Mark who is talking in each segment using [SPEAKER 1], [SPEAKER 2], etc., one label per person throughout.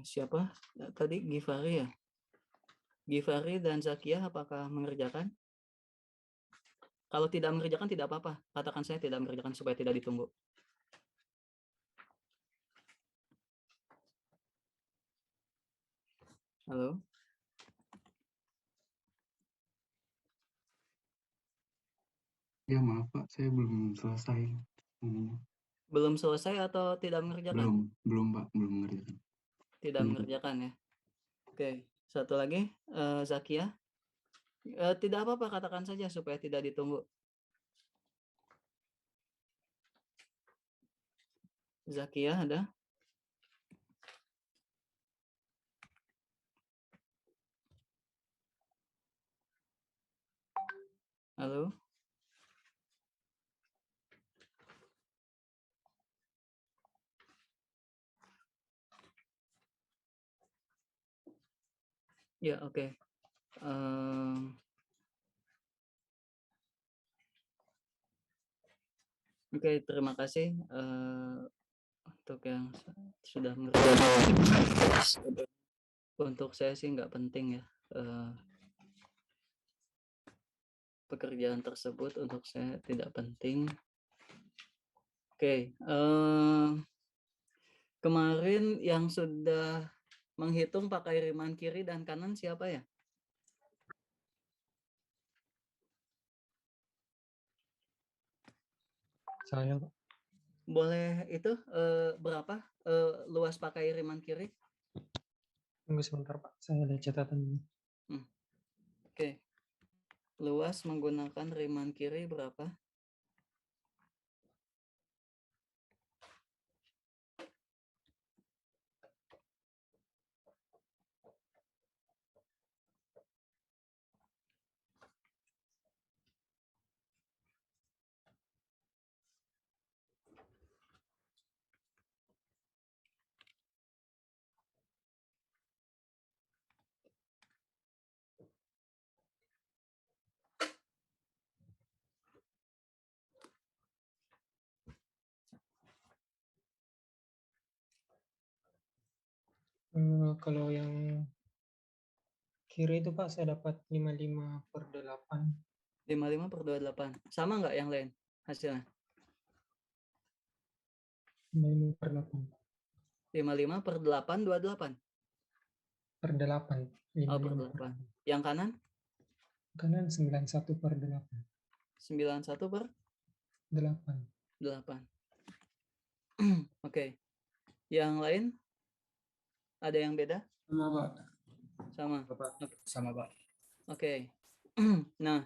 [SPEAKER 1] Siapa tadi, Gifari ya? Gifari dan Zakia apakah mengerjakan? Kalau tidak mengerjakan tidak apa-apa, katakan saya tidak mengerjakan supaya tidak ditunggu. Halo?
[SPEAKER 2] Ya maaf Pak, saya belum selesai.
[SPEAKER 1] Belum selesai atau tidak mengerjakan?
[SPEAKER 2] Belum Pak, belum mengerjakan.
[SPEAKER 1] Tidak mengerjakan ya. Oke, satu lagi, Zakia. Tidak apa-apa, katakan saja supaya tidak ditunggu. Zakia ada? Halo? Ya, oke. Oke, terima kasih untuk yang sudah mengerjakan. Untuk saya sih nggak penting ya pekerjaan tersebut, untuk saya tidak penting. Oke, kemarin yang sudah menghitung pakai riman kiri dan kanan siapa ya?
[SPEAKER 3] Saya, Pak.
[SPEAKER 1] Boleh itu berapa luas pakai riman kiri?
[SPEAKER 3] Tunggu sebentar, Pak. Saya ada catatan dulu.
[SPEAKER 1] Oke. Luas menggunakan riman kiri berapa?
[SPEAKER 3] Kalau yang kiri itu, Pak, saya dapat 55/8.
[SPEAKER 1] 55/28. Sama nggak yang lain hasilnya?
[SPEAKER 3] 55/8.
[SPEAKER 1] 55/8,
[SPEAKER 3] 8.
[SPEAKER 1] Oh, per 8. Yang kanan?
[SPEAKER 3] Kanan 91/8.
[SPEAKER 1] 91/8.
[SPEAKER 3] 8.
[SPEAKER 1] Oke. Yang lain? Ada yang beda?
[SPEAKER 2] Sama Pak.
[SPEAKER 1] Sama.
[SPEAKER 2] Bapak. Sama Pak.
[SPEAKER 1] Oke. Nah,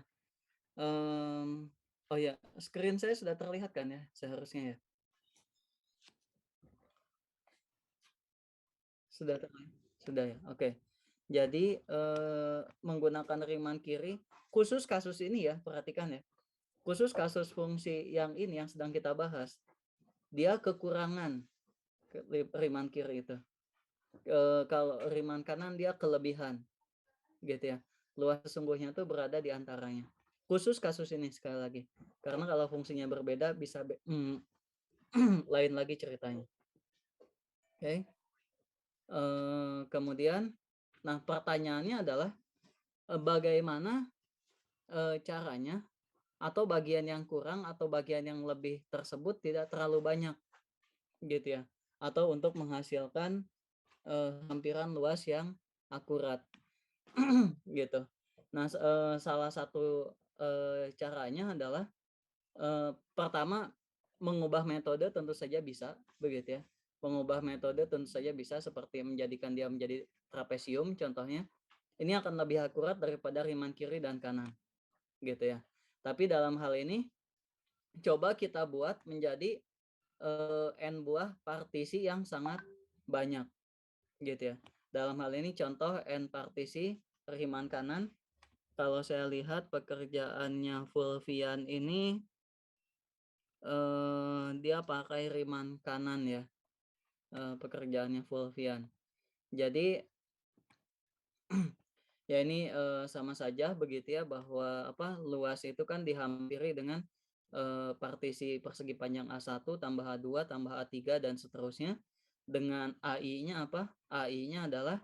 [SPEAKER 1] oh ya, screen saya sudah terlihat kan ya, seharusnya ya. Sudah terlihat? Sudah ya. Oke. Jadi menggunakan riman kiri, khusus kasus ini ya, perhatikan ya. Khusus kasus fungsi yang ini yang sedang kita bahas, dia kekurangan riman kiri itu. Kalau riman kanan dia kelebihan, gitu ya. Luas sesungguhnya itu berada di antaranya. Khusus kasus ini sekali lagi, karena kalau fungsinya berbeda bisa lain lagi ceritanya. Oke. Kemudian, nah pertanyaannya adalah bagaimana caranya atau bagian yang kurang atau bagian yang lebih tersebut tidak terlalu banyak, gitu ya, atau untuk menghasilkan hampiran luas yang akurat. Gitu. Nah, salah satu caranya adalah pertama mengubah metode tentu saja bisa, begitu ya. Mengubah metode tentu saja bisa, seperti menjadikan dia menjadi trapesium contohnya. Ini akan lebih akurat daripada riman kiri dan kanan, gitu ya. Tapi dalam hal ini coba kita buat menjadi n buah partisi yang sangat banyak, gitu ya. Dalam hal ini contoh n partisi riman kanan. Kalau saya lihat pekerjaannya Fulvian ini dia pakai riman kanan ya, pekerjaannya Fulvian. Jadi ya ini sama saja begitu ya, bahwa luas itu kan dihampiri dengan partisi persegi panjang A1 tambah A2 tambah A3 dan seterusnya. dengan AI-nya apa? AI-nya adalah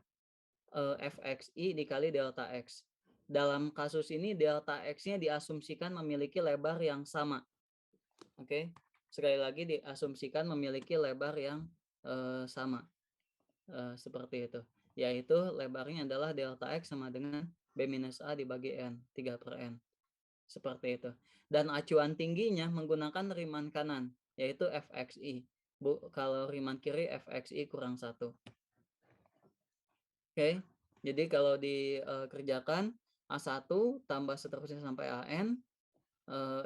[SPEAKER 1] fxi dikali delta x. Dalam kasus ini delta x-nya diasumsikan memiliki lebar yang sama. Oke, sekali lagi diasumsikan memiliki lebar yang sama. Seperti itu. Yaitu lebarnya adalah delta x sama dengan B minus A dibagi N, 3/N. Seperti itu. Dan acuan tingginya menggunakan riman kanan, yaitu fxi. Kalau riman kiri fxi kurang 1. Oke, jadi kalau dikerjakan A1 tambah seterusnya sampai AN,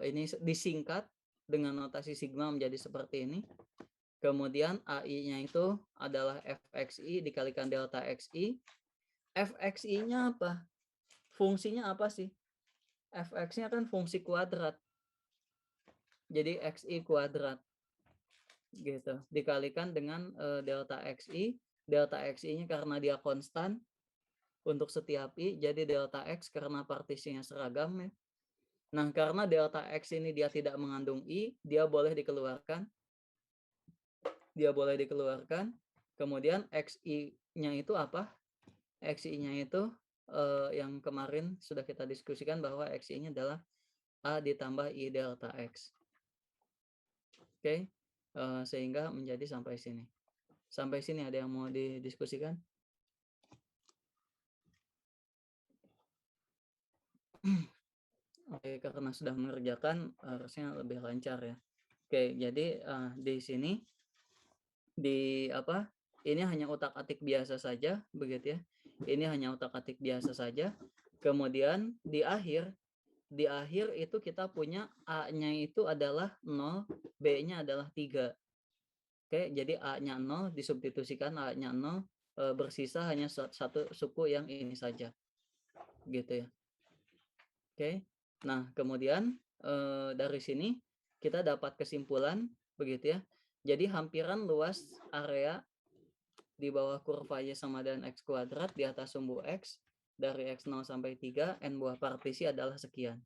[SPEAKER 1] ini disingkat dengan notasi sigma menjadi seperti ini. Kemudian AI-nya itu adalah fxi dikalikan delta xi. Fxi-nya apa? Fungsinya apa sih? Fx-nya kan fungsi kuadrat. Jadi xi kuadrat. Gitu. Dikalikan dengan delta xi. Delta xi-nya karena dia konstan untuk setiap i, jadi delta x karena partisinya seragam ya. Nah, karena delta x ini dia tidak mengandung i, dia boleh dikeluarkan. Dia boleh dikeluarkan. Kemudian xi-nya itu apa? Xi-nya itu yang kemarin sudah kita diskusikan bahwa xi-nya adalah a ditambah i delta x. Oke, sehingga menjadi sampai sini. Sampai sini ada yang mau didiskusikan? Oke, karena sudah mengerjakan harusnya lebih lancar ya. Oke, jadi di sini di apa? Ini hanya otak-atik biasa saja, begitu ya. Ini hanya otak-atik biasa saja. Kemudian di akhir itu kita punya A-nya itu adalah 0, B-nya adalah 3. Oke, jadi A-nya 0 disubstitusikan A-nya 0, bersisa hanya satu suku yang ini saja. Gitu ya. Oke. Nah, kemudian dari sini kita dapat kesimpulan begitu ya. Jadi hampiran luas area di bawah kurva Y sama dengan X kuadrat di atas sumbu X dari X0 sampai 3, N buah partisi adalah sekian.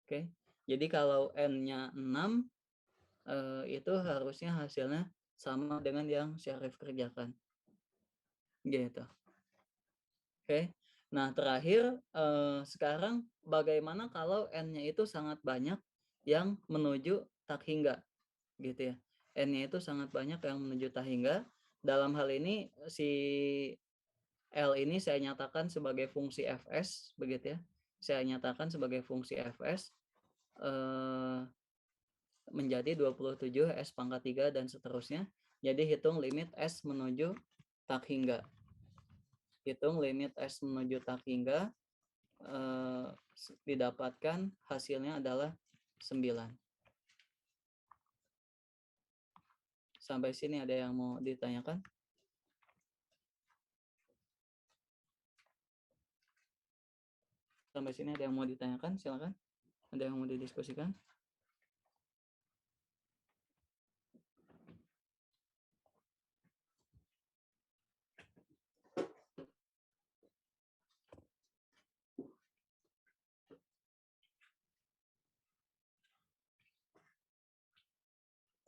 [SPEAKER 1] Oke. Jadi kalau N-nya 6, itu harusnya hasilnya sama dengan yang Syarif kerjakan. Gitu. Oke. Nah, terakhir sekarang bagaimana kalau N-nya itu sangat banyak yang menuju tak hingga gitu ya. N-nya itu sangat banyak yang menuju tak hingga. Dalam hal ini si L ini saya nyatakan sebagai fungsi Fs begitu ya. Saya nyatakan sebagai fungsi Fs menjadi 27 S pangkat 3 dan seterusnya. Jadi hitung limit S menuju tak hingga. Hitung limit S menuju tak hingga, didapatkan hasilnya adalah 9. Sampai sini ada yang mau ditanyakan? Sampai sini ada yang mau ditanyakan? Silakan. Ada yang mau didiskusikan?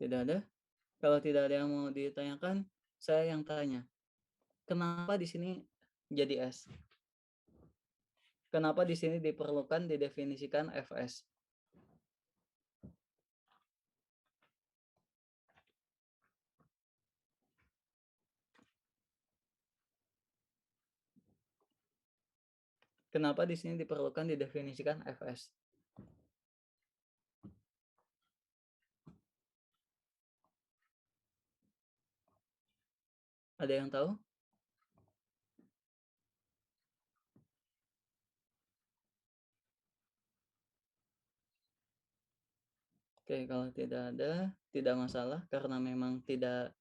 [SPEAKER 1] Tidak ada? Kalau tidak ada yang mau ditanyakan, saya yang tanya. Kenapa di sini jadi S? Kenapa di sini diperlukan didefinisikan Fs? Kenapa di sini diperlukan didefinisikan Fs? Ada yang tahu? Oke, kalau tidak ada, tidak masalah karena memang tidak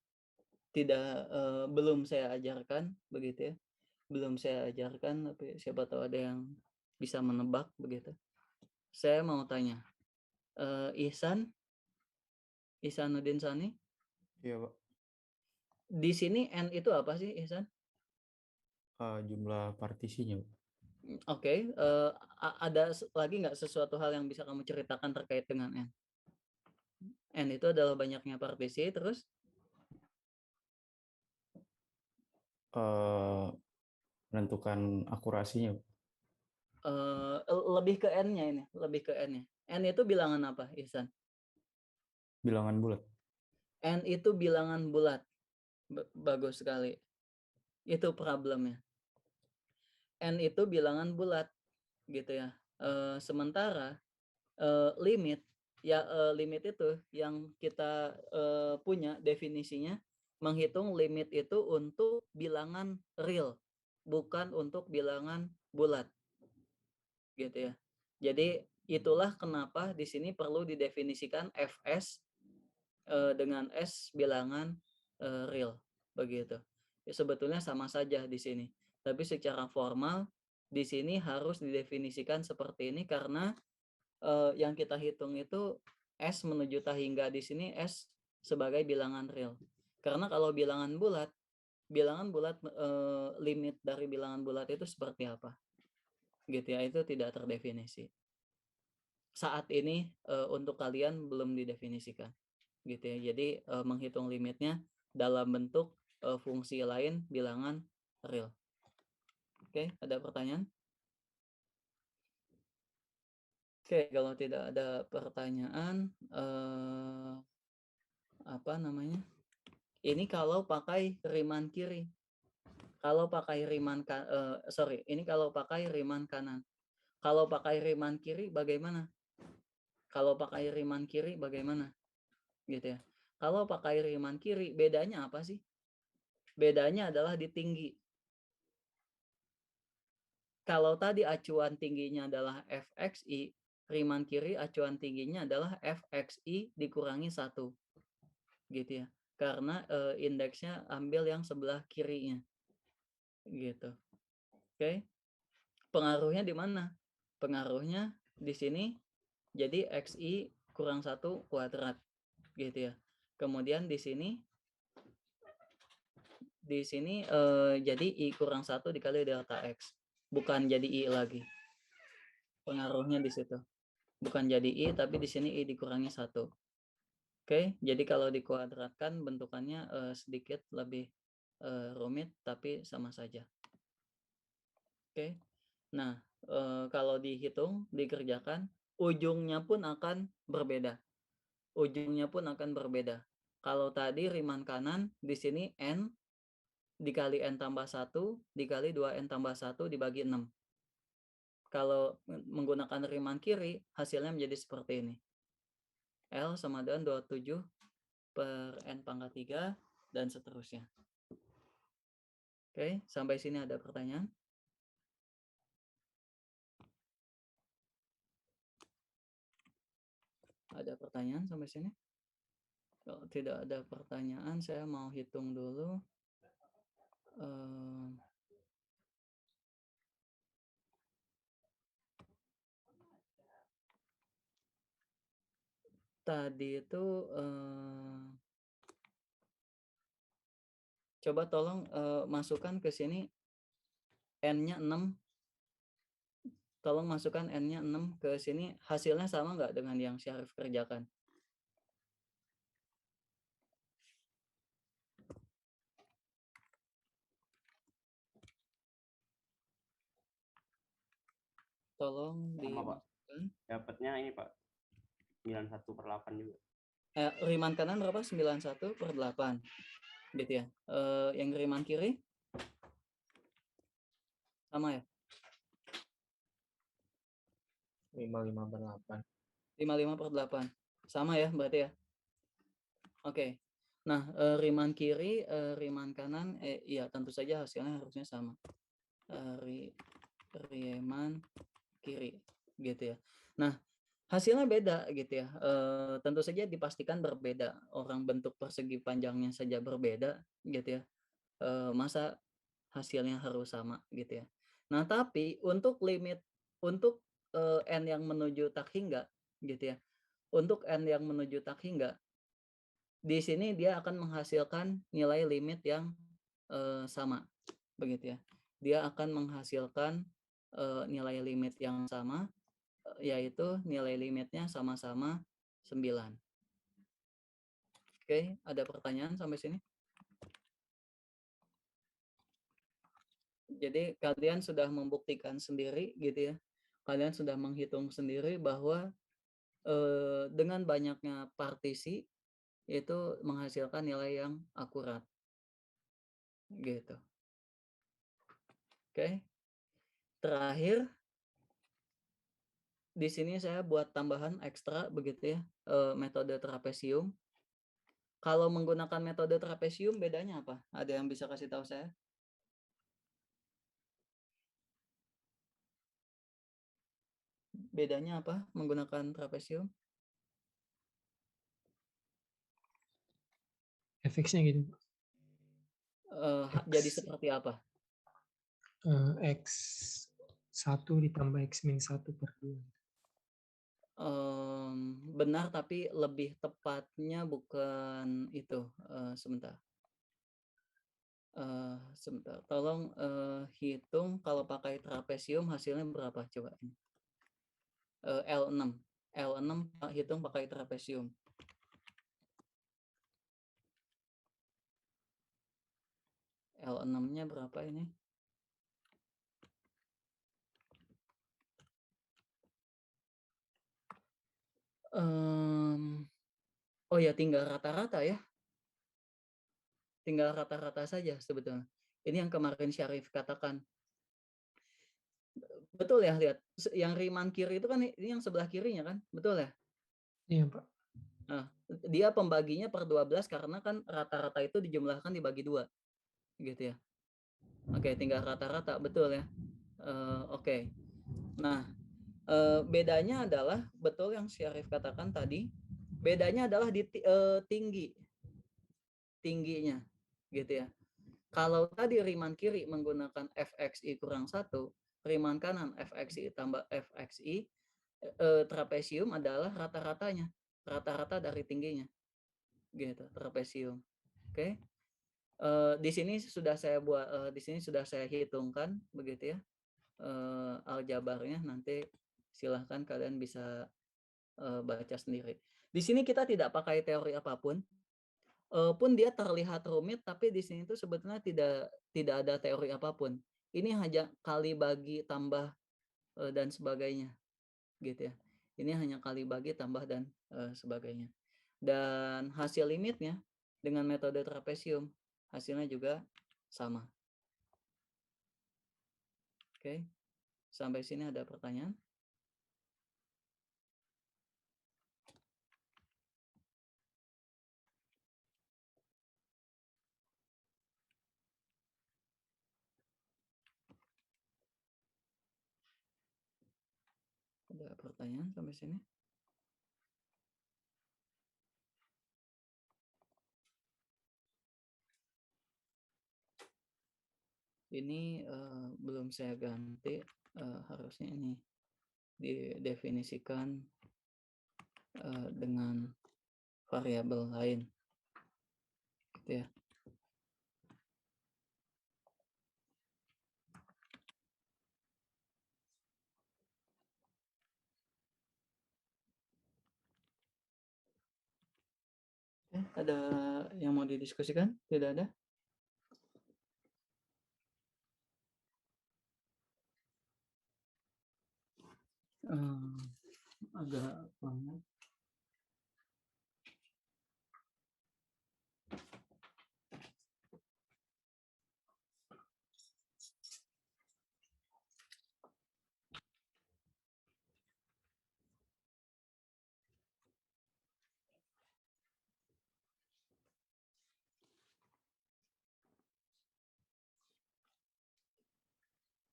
[SPEAKER 1] belum saya ajarkan begitu ya. Belum saya ajarkan, tapi siapa tahu ada yang bisa menebak begitu. Saya mau tanya, Ihsanuddin Sani,
[SPEAKER 4] Iya, Pak.
[SPEAKER 1] di sini N itu apa sih, Ihsan?
[SPEAKER 4] Jumlah partisinya, Pak.
[SPEAKER 1] Oke, ada lagi nggak sesuatu hal yang bisa kamu ceritakan terkait dengan N? N itu adalah banyaknya partisi, terus
[SPEAKER 4] menentukan akurasinya, Pak.
[SPEAKER 1] Lebih ke n-nya ini, lebih ke n-nya. N itu bilangan apa, Ihsan?
[SPEAKER 4] Bilangan bulat.
[SPEAKER 1] N itu bilangan bulat. Bagus sekali. Itu problemnya. N itu bilangan bulat, gitu ya. Sementara limit limit itu yang kita punya definisinya, menghitung limit itu untuk bilangan real, bukan untuk bilangan bulat, gitu ya. Jadi itulah kenapa di sini perlu didefinisikan fs dengan s bilangan real, begitu. Ya, sebetulnya sama saja di sini, tapi secara formal di sini harus didefinisikan seperti ini karena yang kita hitung itu S menuju tak hingga di sini S sebagai bilangan real. Karena kalau bilangan bulat limit dari bilangan bulat itu seperti apa? Gitu ya, itu tidak terdefinisi. Saat ini untuk kalian belum didefinisikan. Gitu ya. Jadi menghitung limitnya dalam bentuk fungsi lain bilangan real. Oke, ada pertanyaan? Oke, kalau tidak ada pertanyaan, apa namanya? Ini kalau pakai riman kiri. Kalau pakai riman ini kalau pakai riman kanan. Kalau pakai riman kiri bagaimana? Kalau pakai riman kiri bagaimana? Gitu ya. Kalau pakai riman kiri bedanya apa sih? Bedanya adalah di tinggi. Kalau tadi acuan tingginya adalah fxi, riman kiri acuan tingginya adalah fxi dikurangi 1. Gitu ya. Karena indeksnya ambil yang sebelah kirinya. Gitu. Oke. Pengaruhnya di mana? Pengaruhnya di sini jadi xi kurang 1 kuadrat. Gitu ya. Kemudian di sini jadi i kurang 1 dikali delta x. Bukan jadi i lagi. Pengaruhnya di situ. Bukan jadi i, tapi di sini i dikurangi 1. Oke, jadi kalau dikuadratkan bentukannya sedikit lebih rumit, tapi sama saja. Oke, nah kalau dihitung, dikerjakan, ujungnya pun akan berbeda. Ujungnya pun akan berbeda. Kalau tadi riman kanan, di sini n dikali n tambah 1, dikali 2n tambah 1 dibagi 6. Kalau menggunakan riman kiri, hasilnya menjadi seperti ini. L sama dengan 27 per n pangkat 3, dan seterusnya. Oke, sampai sini ada pertanyaan? Ada pertanyaan sampai sini? Kalau tidak ada pertanyaan, saya mau hitung dulu. Tadi itu coba tolong masukkan ke sini n-nya 6. Tolong masukkan n-nya 6 ke sini. Hasilnya sama nggak dengan yang Syarif kerjakan? Tolong dimasukkan.
[SPEAKER 5] Dapatnya ini Pak, 91/8 juga.
[SPEAKER 1] Riman kanan berapa? 91/8. Gitu ya. Yang riman kiri? Sama ya?
[SPEAKER 3] 55/8.
[SPEAKER 1] 55/8. Sama ya berarti ya? Oke. Nah, riman kiri, riman kanan, iya tentu saja hasilnya harusnya sama. Riman kiri, gitu ya. Nah, hasilnya beda gitu ya. Tentu saja dipastikan berbeda. Orang bentuk persegi panjangnya saja berbeda, gitu ya. Masa hasilnya harus sama, gitu ya. Nah, tapi untuk limit untuk n yang menuju tak hingga, gitu ya. Untuk n yang menuju tak hingga, di sini dia akan menghasilkan nilai limit yang sama, begitu ya. Dia akan menghasilkan nilai limit yang sama, yaitu nilai limitnya sama-sama 9. Oke, ada pertanyaan sampai sini? Jadi kalian sudah membuktikan sendiri gitu ya. Kalian sudah menghitung sendiri bahwa dengan banyaknya partisi itu menghasilkan nilai yang akurat. Gitu. Oke. Terakhir di sini saya buat tambahan ekstra begitu ya, metode trapesium. Kalau menggunakan metode trapesium bedanya apa? Ada yang bisa kasih tahu saya? Bedanya apa menggunakan trapesium?
[SPEAKER 3] Fx-nya gitu, Pak.
[SPEAKER 1] Jadi
[SPEAKER 3] X,
[SPEAKER 1] seperti apa?
[SPEAKER 3] X1 ditambah X-1/2.
[SPEAKER 1] Benar, tapi lebih tepatnya bukan itu. Sebentar. Sebentar. Tolong hitung kalau pakai trapesium hasilnya berapa coba ini. L6. L6 hitung pakai trapesium. L6-nya berapa ini? Oh ya, tinggal rata-rata ya. Tinggal rata-rata saja sebetulnya. Ini yang kemarin Syarif katakan. Betul ya, lihat. Yang Riemann kiri itu kan ini yang sebelah kirinya kan? Betul ya?
[SPEAKER 3] Iya, Pak.
[SPEAKER 1] Nah, dia pembaginya per 12 karena kan rata-rata itu dijumlahkan dibagi 2. Gitu ya. Oke, tinggal rata-rata, betul ya. Oke. Nah, bedanya adalah betul yang Syarif katakan tadi. Bedanya adalah di tingginya, gitu ya. Kalau tadi Riemann kiri menggunakan fxi kurang 1, Riemann kanan fxi tambah fxi, trapesium adalah rata-ratanya, rata-rata dari tingginya, gitu, trapesium. Oke. Di sini sudah saya buat, di sini sudah saya hitungkan, begitu ya, aljabarnya. Nanti silahkan kalian bisa baca sendiri. Di sini kita tidak pakai teori apapun. Pun dia terlihat rumit, tapi di sini tuh sebetulnya tidak ada teori apapun. Ini hanya kali bagi tambah dan sebagainya, gitu ya. Ini hanya kali bagi tambah dan sebagainya. Dan hasil limitnya dengan metode trapesium hasilnya juga sama. Oke, sampai sini ada pertanyaan? Ada pertanyaan sampai sini? Ini belum saya ganti, harusnya ini didefinisikan dengan variabel lain, gitu ya. Ada yang mau didiskusikan? Tidak ada? Agak lama.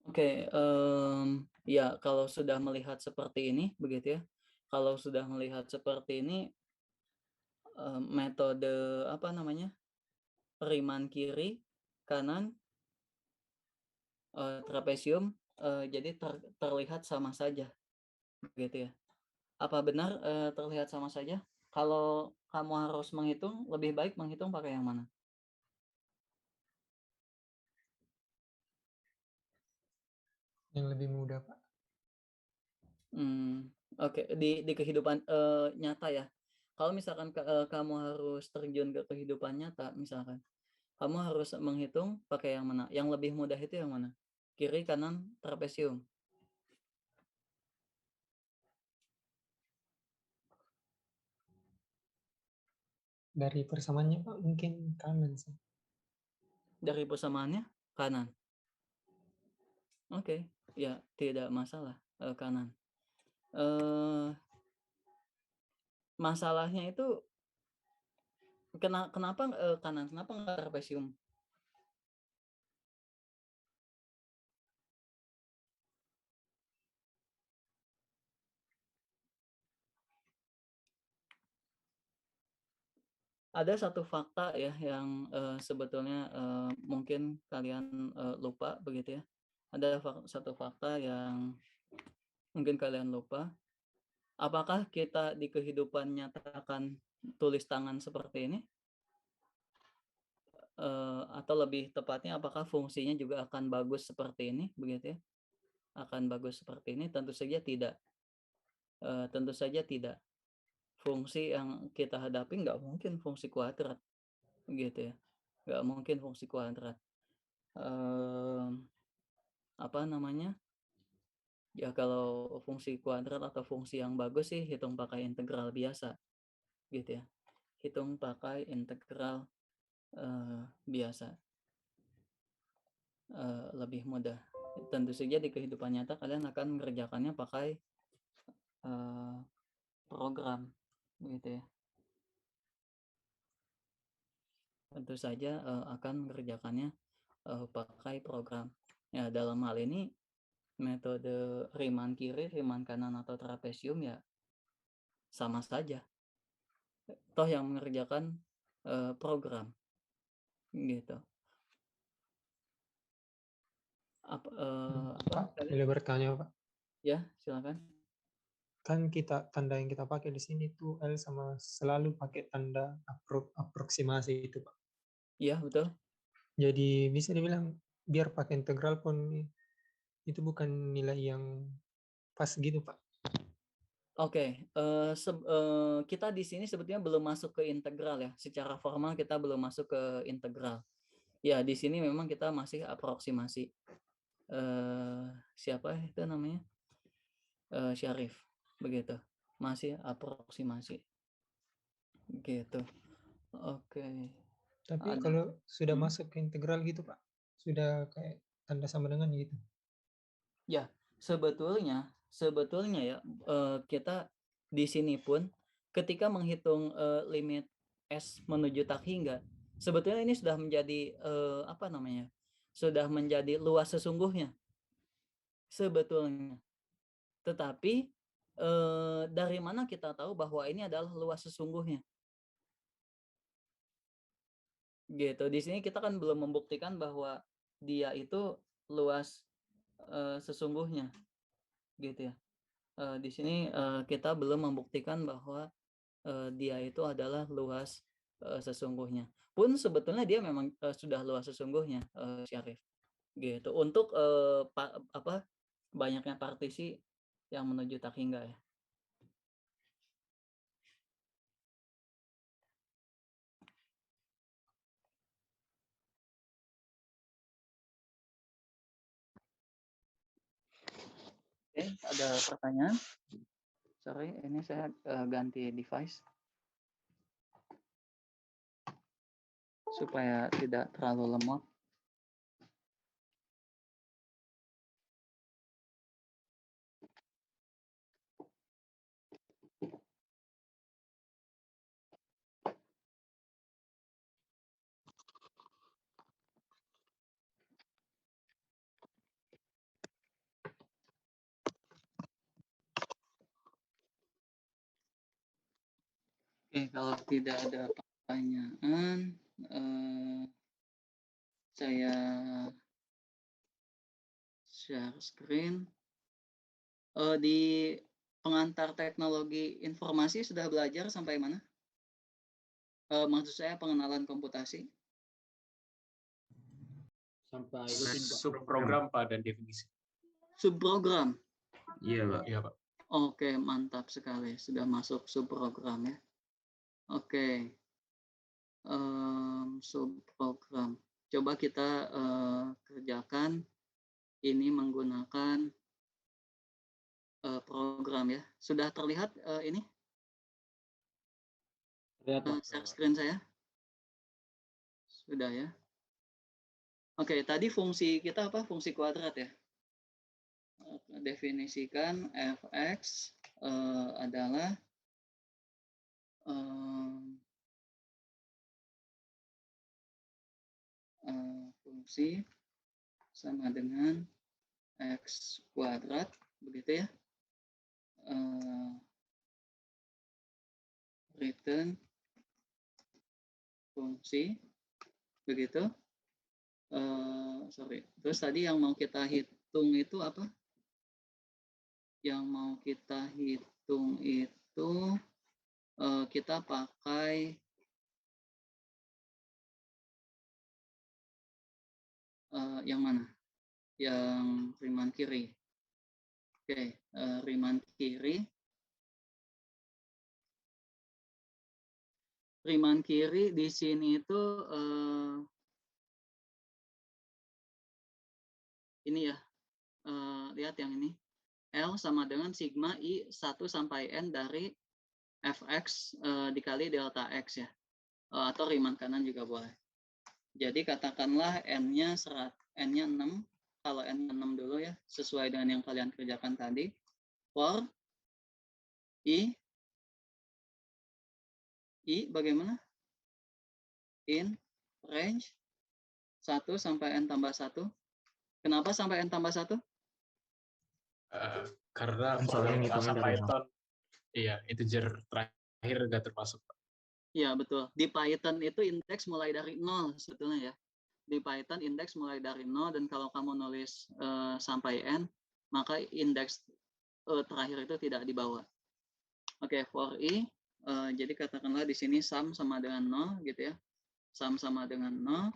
[SPEAKER 1] Oke, ya kalau sudah melihat seperti ini, begitu ya. Kalau sudah melihat seperti ini, metode apa namanya, Riemann kiri, kanan, trapesium, jadi terlihat sama saja, begitu ya. Apa benar terlihat sama saja? Kalau kamu harus menghitung, lebih baik menghitung pakai yang mana?
[SPEAKER 3] Yang lebih mudah, Pak.
[SPEAKER 1] Oke, di kehidupan nyata ya. Kalau misalkan kamu harus terjun ke kehidupan nyata, misalkan kamu harus menghitung pakai yang mana? Yang lebih mudah itu yang mana? kiri kanan trapesium.
[SPEAKER 3] Dari persamaannya Pak mungkin kanan sih.
[SPEAKER 1] Dari persamaannya kanan. Oke, ya tidak masalah kanan. Masalahnya itu kenapa kanan? Kenapa nggak trapesium? Ada satu fakta ya yang sebetulnya mungkin kalian lupa begitu ya. Ada satu fakta yang mungkin kalian lupa. Apakah kita di kehidupan nyata akan tulis tangan seperti ini? Atau lebih tepatnya apakah fungsinya juga akan bagus seperti ini begitu ya? Akan bagus seperti ini? Tentu saja tidak. Tentu saja tidak. Fungsi yang kita hadapi nggak mungkin fungsi kuadrat gitu ya. Nggak mungkin fungsi kuadrat. Apa namanya? Ya kalau fungsi kuadrat atau fungsi yang bagus sih hitung pakai integral biasa gitu ya. Hitung pakai integral biasa. Lebih mudah. Tentu saja di kehidupan nyata kalian akan mengerjakannya pakai program gitu ya. Tentu saja akan mengerjakannya pakai program. Ya dalam hal ini metode Riemann kiri, Riemann kanan atau trapesium ya sama saja. Toh yang mengerjakan program gitu.
[SPEAKER 3] Pak, boleh bertanya Pak?
[SPEAKER 1] Ya, silakan.
[SPEAKER 3] Kan tanda yang kita pakai di sini tuh L sama selalu pakai tanda aproksimasi itu Pak.
[SPEAKER 1] Iya, betul.
[SPEAKER 3] Jadi bisa dibilang biar pakai integral pun itu bukan nilai yang pas gitu Pak.
[SPEAKER 1] Oke, kita di sini sebetulnya belum masuk ke integral ya. Secara formal kita belum masuk ke integral. Ya, di sini memang kita masih aproksimasi. Siapa itu namanya? Syarif, begitu. Masih aproksimasi. Gitu. Oke.
[SPEAKER 3] Tapi
[SPEAKER 1] Ada.
[SPEAKER 3] kalau sudah masuk ke integral gitu Pak, sudah kayak tanda sama dengan gitu.
[SPEAKER 1] Ya, sebetulnya ya kita di sini pun ketika menghitung limit S menuju tak hingga, sebetulnya ini sudah menjadi apa namanya? Sudah menjadi luas sesungguhnya. Sebetulnya. Tetapi dari mana kita tahu bahwa ini adalah luas sesungguhnya? Gitu. Di sini kita kan belum membuktikan bahwa dia itu luas sesungguhnya, gitu ya. Di sini kita belum membuktikan bahwa dia itu adalah luas sesungguhnya. Pun sebetulnya dia memang sudah luas sesungguhnya, Syarif. Gitu. Untuk banyaknya partisi yang menuju tak hingga ya. Oke, ada pertanyaan? Sorry, ini saya ganti device supaya tidak terlalu lemot. Oke, kalau tidak ada pertanyaan, saya share screen. Di pengantar teknologi informasi sudah belajar sampai mana? Maksud saya pengenalan komputasi.
[SPEAKER 6] Sampai subprogram Pak dan definisi.
[SPEAKER 1] Subprogram.
[SPEAKER 6] Iya Pak. Iya Pak.
[SPEAKER 1] Oke, mantap sekali. Sudah masuk subprogram ya. Oke. Subprogram. Coba kita kerjakan ini menggunakan program ya. Sudah terlihat ini
[SPEAKER 7] Lihat, Pak.
[SPEAKER 1] share screen saya? Sudah ya. Oke, tadi fungsi kita apa? Fungsi kuadrat ya. Definisikan fx adalah fungsi sama dengan x kuadrat, begitu ya. Return fungsi, begitu. Sorry. Terus tadi yang mau kita hitung itu apa? Yang mau kita hitung itu kita pakai yang mana? Yang Riemann kiri. Oke, Riemann kiri. Riemann kiri di sini itu ini ya. Lihat yang ini. L sama dengan sigma I 1 sampai N dari fx dikali delta x ya. Atau Riemann kanan juga boleh. Jadi katakanlah N-nya 6. Kalau N-nya 6 dulu ya, sesuai dengan yang kalian kerjakan tadi. For I bagaimana? In range 1 sampai N tambah 1. Kenapa sampai N tambah 1?
[SPEAKER 6] Karena
[SPEAKER 4] Soalnya ngitungnya
[SPEAKER 6] bahasa
[SPEAKER 4] dari
[SPEAKER 6] Python, iya, integer terakhir nggak termasuk.
[SPEAKER 1] Iya, betul. Di Python itu indeks mulai dari 0 sebetulnya ya. Di Python indeks mulai dari 0, dan kalau kamu nulis sampai N, maka indeks terakhir itu tidak dibawa. Oke, for I, jadi katakanlah di sini sum sama dengan 0 gitu ya. Sum sama dengan 0.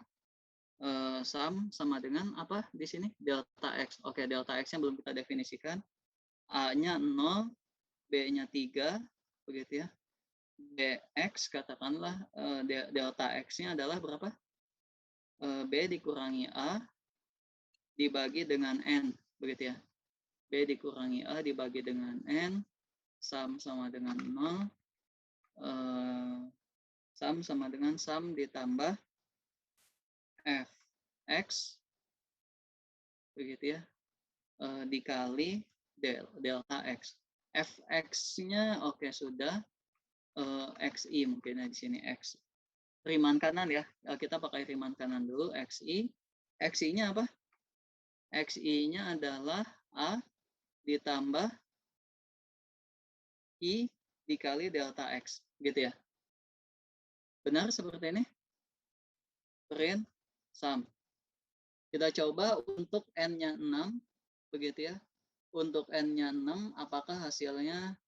[SPEAKER 1] Sum sama dengan apa di sini? Delta X. Oke, delta X-nya belum kita definisikan. A-nya 0, B-nya 3, begitu ya. Dx katakanlah delta X-nya adalah berapa? B dikurangi A dibagi dengan N, begitu ya. B dikurangi A dibagi dengan N, sum sama dengan 0, sum sama dengan sum ditambah Fx, begitu ya, dikali delta X. Fx-nya oke, sudah. Xi mungkin di sini X. Riemann kanan ya, kita pakai Riemann kanan dulu. Xi-nya apa? Xi-nya adalah A ditambah I dikali delta X, gitu ya. Benar seperti ini? Print sum. Kita coba untuk N-nya 6, begitu ya. Untuk N-nya 6, apakah hasilnya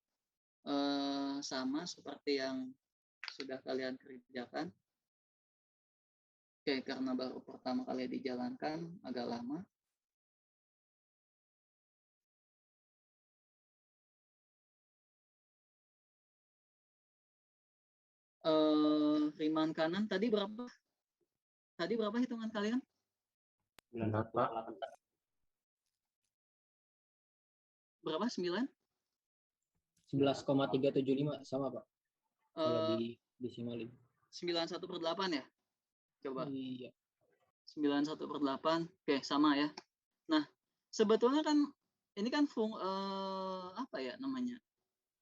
[SPEAKER 1] sama seperti yang sudah kalian kerjakan? Oke, karena baru pertama kali dijalankan, agak lama. Riemann kanan tadi berapa? Tadi berapa hitungan kalian?
[SPEAKER 5] 9,8.
[SPEAKER 1] Berapa? 9?
[SPEAKER 7] 11,375 sama, Pak. Kalau
[SPEAKER 1] Eh,
[SPEAKER 7] disimalin.
[SPEAKER 1] 91/8 ya? Coba.
[SPEAKER 7] Iya.
[SPEAKER 1] 91/8. Oke, sama ya. Nah, sebetulnya kan ini kan apa ya namanya?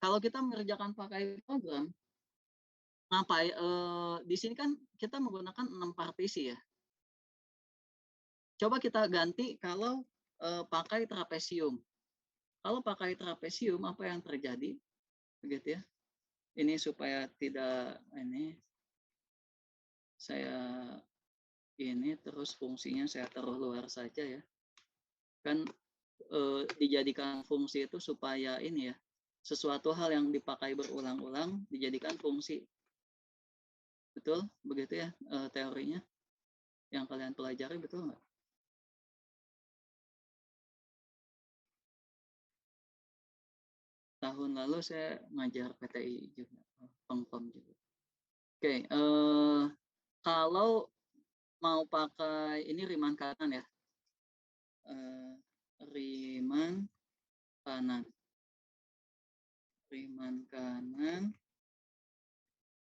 [SPEAKER 1] Kalau kita mengerjakan pakai program, ngapain di sini kan kita menggunakan 6 partisi ya. Coba kita ganti kalau pakai trapesium. Kalau pakai trapesium, apa yang terjadi? Begitu ya. Ini supaya tidak ini saya ini terus fungsinya saya taruh luar saja ya. Kan dijadikan fungsi itu supaya ini ya, sesuatu hal yang dipakai berulang-ulang dijadikan fungsi. Betul? Begitu ya teorinya yang kalian pelajari, betul nggak? Tahun lalu saya ngajar PTI juga, Pengkom juga. Oke, kalau mau pakai ini Riemann kanan ya. Riemann kanan. Riemann kanan.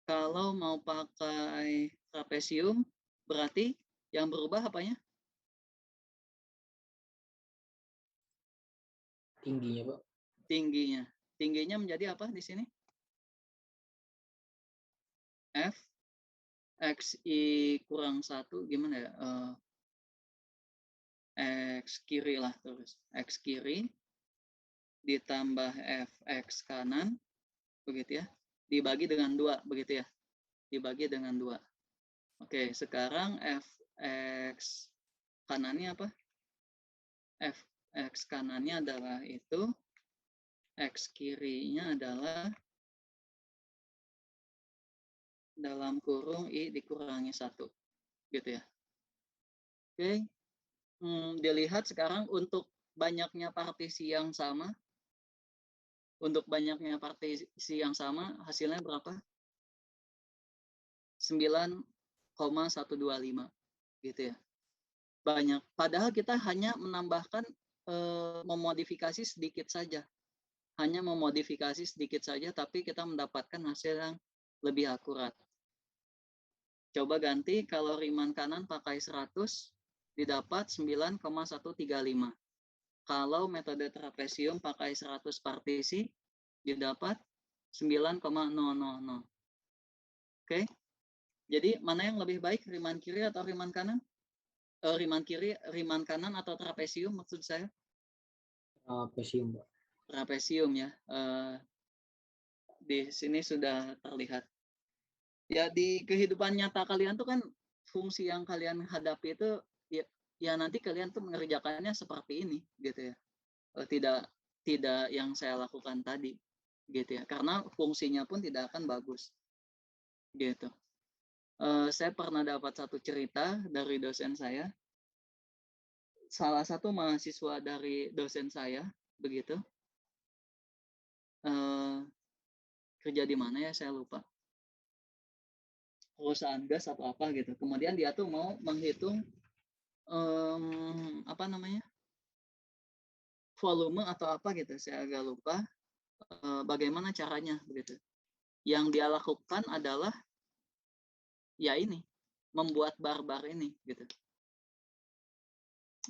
[SPEAKER 1] Kalau mau pakai trapesium, berarti yang berubah apanya?
[SPEAKER 7] Tingginya, Pak.
[SPEAKER 1] Tingginya. Tingginya menjadi apa di sini? F XI kurang 1, gimana ya? X kiri lah terus. X kiri ditambah Fx kanan, begitu ya. Dibagi dengan 2, begitu ya. Dibagi dengan 2. Oke, sekarang Fx kanannya apa? Fx kanannya adalah itu. X kirinya adalah dalam kurung I dikurangi 1. Gitu ya. Oke. Dilihat sekarang untuk banyaknya partisi yang sama. Untuk banyaknya partisi yang sama, hasilnya berapa? 9,125. Gitu ya. Banyak. Padahal kita hanya menambahkan, memodifikasi sedikit saja. Hanya memodifikasi sedikit saja, tapi kita mendapatkan hasil yang lebih akurat. Coba ganti, kalau Riemann kanan pakai 100, didapat 9,135. Kalau metode trapesium pakai 100 partisi, didapat 9,000. Oke? Jadi mana yang lebih baik, Riemann kiri atau Riemann kanan? Riemann kiri, Riemann kanan atau trapesium maksud saya?
[SPEAKER 7] Trapesium, Pak.
[SPEAKER 1] Trapesium ya. Di sini sudah terlihat. Ya, di kehidupan nyata kalian tuh kan fungsi yang kalian hadapi itu ya nanti kalian tuh mengerjakannya seperti ini gitu ya. Tidak yang saya lakukan tadi gitu ya. Karena fungsinya pun tidak akan bagus. Gitu. Saya pernah dapat satu cerita dari dosen saya. Salah satu mahasiswa dari dosen saya begitu. Kerja di mana ya, saya lupa. Perusahaan gas atau apa gitu. Kemudian dia tuh mau menghitung apa namanya, volume atau apa gitu, saya agak lupa. Bagaimana caranya begitu. Yang dia lakukan adalah ya ini, membuat bar-bar ini gitu.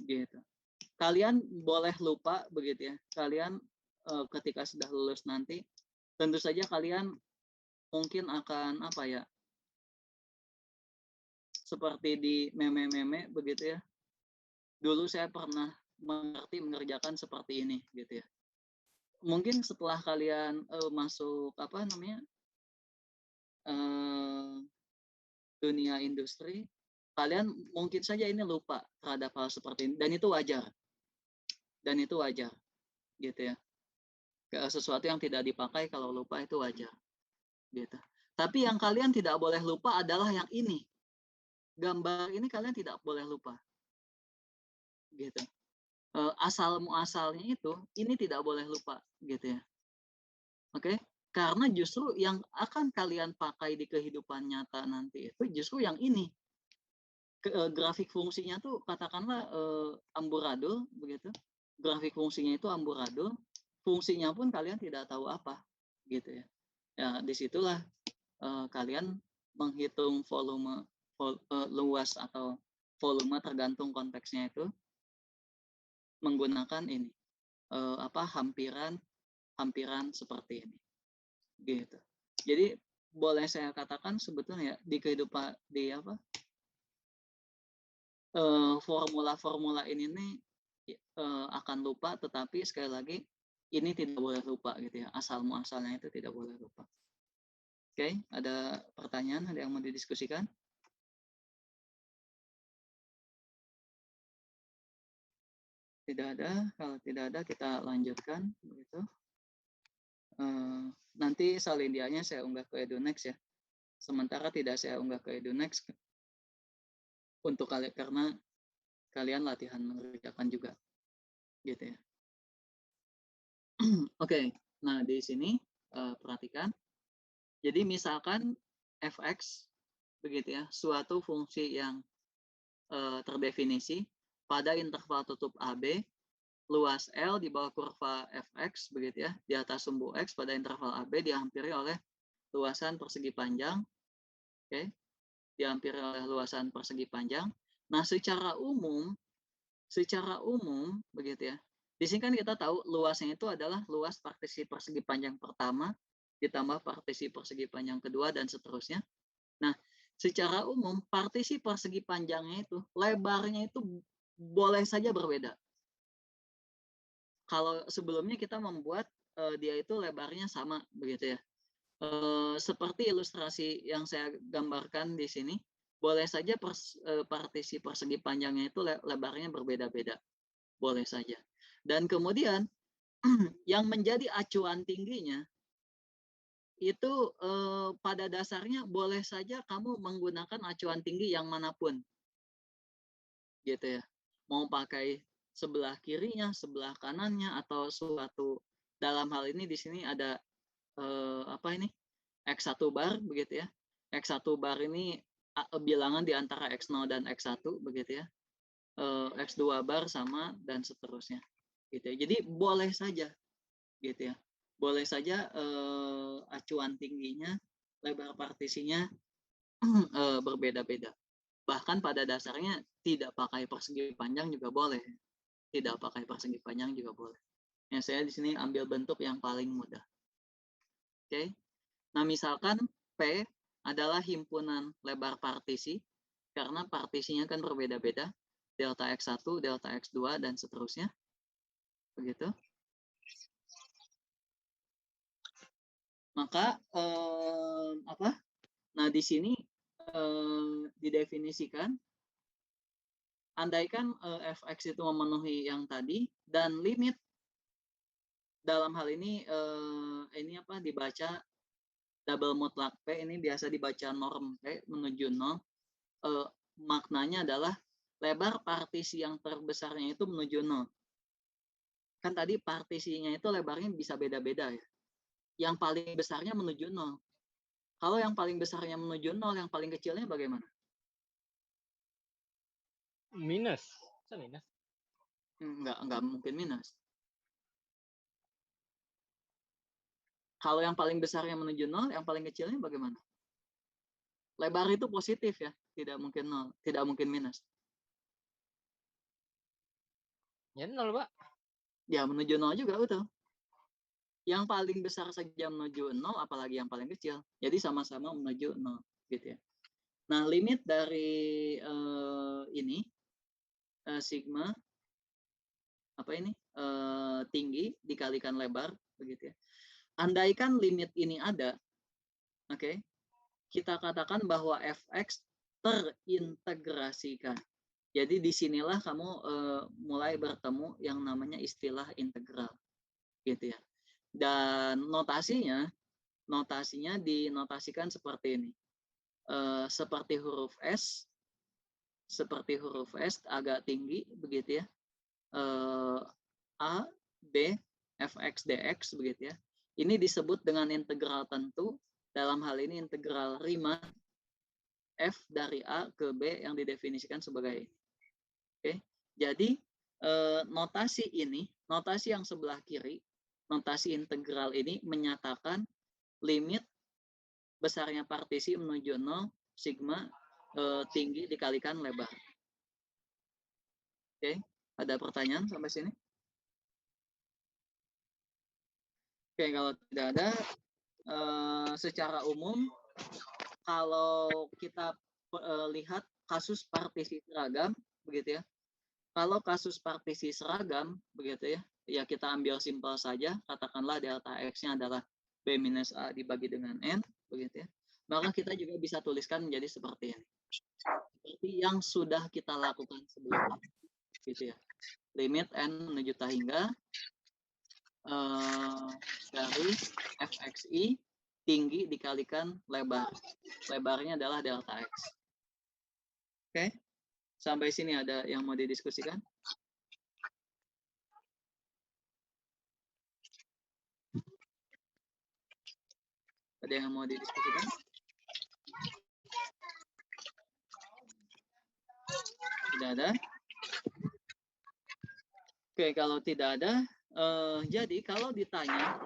[SPEAKER 1] Gitu. Kalian boleh lupa begitu ya. Kalian ketika sudah lulus nanti, tentu saja kalian mungkin akan apa ya, seperti di meme-meme begitu ya. Dulu saya pernah mengerjakan seperti ini gitu ya. Mungkin setelah kalian masuk apa namanya, dunia industri, kalian mungkin saja ini lupa terhadap hal seperti ini, dan itu wajar. Dan itu wajar gitu ya. Sesuatu yang tidak dipakai kalau lupa itu wajar gitu. Tapi yang kalian tidak boleh lupa adalah yang ini. Gambar ini kalian tidak boleh lupa. Gitu. Asal muasalnya itu ini tidak boleh lupa gitu ya. Oke? Karena justru yang akan kalian pakai di kehidupan nyata nanti itu justru yang ini. Grafik fungsinya tuh katakanlah amburadul begitu. Grafik fungsinya itu amburadul, fungsinya pun kalian tidak tahu apa gitu ya. Ya, disitulah kalian menghitung volume luas atau volume tergantung konteksnya itu menggunakan ini hampiran seperti ini gitu. Jadi boleh saya katakan sebetulnya di kehidupan di formula-formula ini nih akan lupa, tetapi sekali lagi ini tidak boleh lupa gitu ya. Asal muasalnya itu tidak boleh lupa. Oke, ada pertanyaan, ada yang mau didiskusikan? Tidak ada. Kalau tidak ada kita lanjutkan begitu. Nanti salindianya saya unggah ke Edunext ya. Sementara tidak saya unggah ke Edunext untuk kalian karena kalian latihan mengerjakan juga gitu ya. Oke, nah di sini perhatikan. Jadi misalkan fx begitu ya, suatu fungsi yang terdefinisi pada interval tutup AB luas L di bawah kurva fx begitu ya, di atas sumbu x pada interval AB dihampiri oleh luasan persegi panjang, oke, dihampiri oleh luasan persegi panjang. Nah, secara umum begitu ya. Di sini kan kita tahu luasnya itu adalah luas partisi persegi panjang pertama ditambah partisi persegi panjang kedua dan seterusnya. Nah, secara umum partisi persegi panjangnya itu lebarnya itu boleh saja berbeda. Kalau sebelumnya kita membuat dia itu lebarnya sama begitu ya. Seperti ilustrasi yang saya gambarkan di sini, boleh saja partisi persegi panjangnya itu lebarnya berbeda-beda. Boleh saja. Dan kemudian yang menjadi acuan tingginya itu pada dasarnya boleh saja kamu menggunakan acuan tinggi yang manapun. Gitu ya. Mau pakai sebelah kirinya, sebelah kanannya, atau suatu, dalam hal ini di sini ada apa ini, X1 bar begitu ya. X1 bar ini bilangan di antara X0 dan X1 begitu ya. X2 bar sama dan seterusnya gitu ya. Jadi boleh saja gitu ya. Boleh saja acuan tingginya, lebar partisinya berbeda-beda. Bahkan pada dasarnya tidak pakai persegi panjang juga boleh. Tidak pakai persegi panjang juga boleh. Ya, saya di sini ambil bentuk yang paling mudah. Oke. Nah, misalkan P adalah himpunan lebar partisi, karena partisinya kan berbeda-beda, delta X1, delta X2, dan seterusnya. Begitu. Maka, Nah, di sini didefinisikan, andaikan fx itu memenuhi yang tadi, dan limit dalam hal ini dibaca double mutlak P, ini biasa dibaca norm P menuju 0. Maknanya adalah lebar partisi yang terbesarnya itu menuju 0. Kan tadi partisinya itu lebarnya bisa beda-beda ya. Yang paling besarnya menuju 0. Kalau yang paling besarnya menuju 0, yang paling kecilnya bagaimana?
[SPEAKER 8] Minus. Masa minus?
[SPEAKER 1] Enggak mungkin minus. Kalau yang paling besarnya menuju 0, yang paling kecilnya bagaimana? Lebar itu positif ya, tidak mungkin 0, tidak mungkin minus.
[SPEAKER 8] Ya 0, Pak.
[SPEAKER 1] Ya, menuju 0 juga betul. Yang paling besar saja menuju 0, apalagi yang paling kecil. Jadi sama-sama menuju 0 gitu ya. Nah, limit dari sigma tinggi dikalikan lebar begitu ya. Andaikan limit ini ada, oke, kita katakan bahwa fx terintegrasikan. Jadi disinilah kamu mulai bertemu yang namanya istilah integral, gitu ya. Dan notasinya dinotasikan seperti ini, seperti huruf S agak tinggi begitu ya, A, B, fx dx begitu ya. Ini disebut dengan integral tentu, dalam hal ini integral Riemann f dari A ke B yang didefinisikan sebagai ini. Oke, jadi notasi yang sebelah kiri, notasi integral ini menyatakan limit besarnya partisi menuju 0 sigma tinggi dikalikan lebar. Oke, ada pertanyaan sampai sini? Oke, kalau tidak ada, secara umum kalau kita lihat kasus partisi seragam begitu ya. Kalau kasus partisi seragam begitu ya, ya kita ambil simpel saja, katakanlah delta x-nya adalah B minus A dibagi dengan N begitu ya. Maka kita juga bisa tuliskan menjadi seperti ini. Seperti yang sudah kita lakukan sebelumnya gitu ya. Limit N menuju hingga dari fxi tinggi dikalikan lebar. Lebarnya adalah delta x. Oke, sampai sini ada yang mau didiskusikan? Ada yang mau didiskusikan? Tidak ada? Oke, kalau tidak ada, jadi kalau ditanya,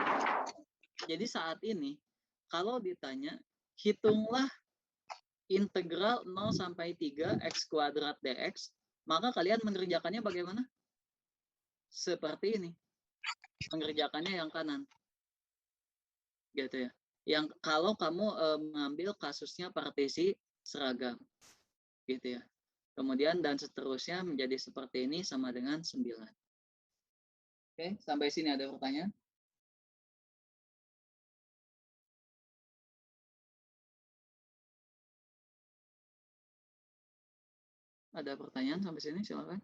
[SPEAKER 1] jadi saat ini kalau ditanya hitunglah integral 0 sampai 3 x kuadrat dx, maka kalian mengerjakannya bagaimana? Seperti ini. Mengerjakannya yang kanan. Gitu ya. Yang kalau kamu mengambil kasusnya partisi seragam. Gitu ya. Kemudian dan seterusnya menjadi seperti ini sama dengan 9. Oke, sampai sini ada pertanyaan? Ada pertanyaan sampai sini? Silakan.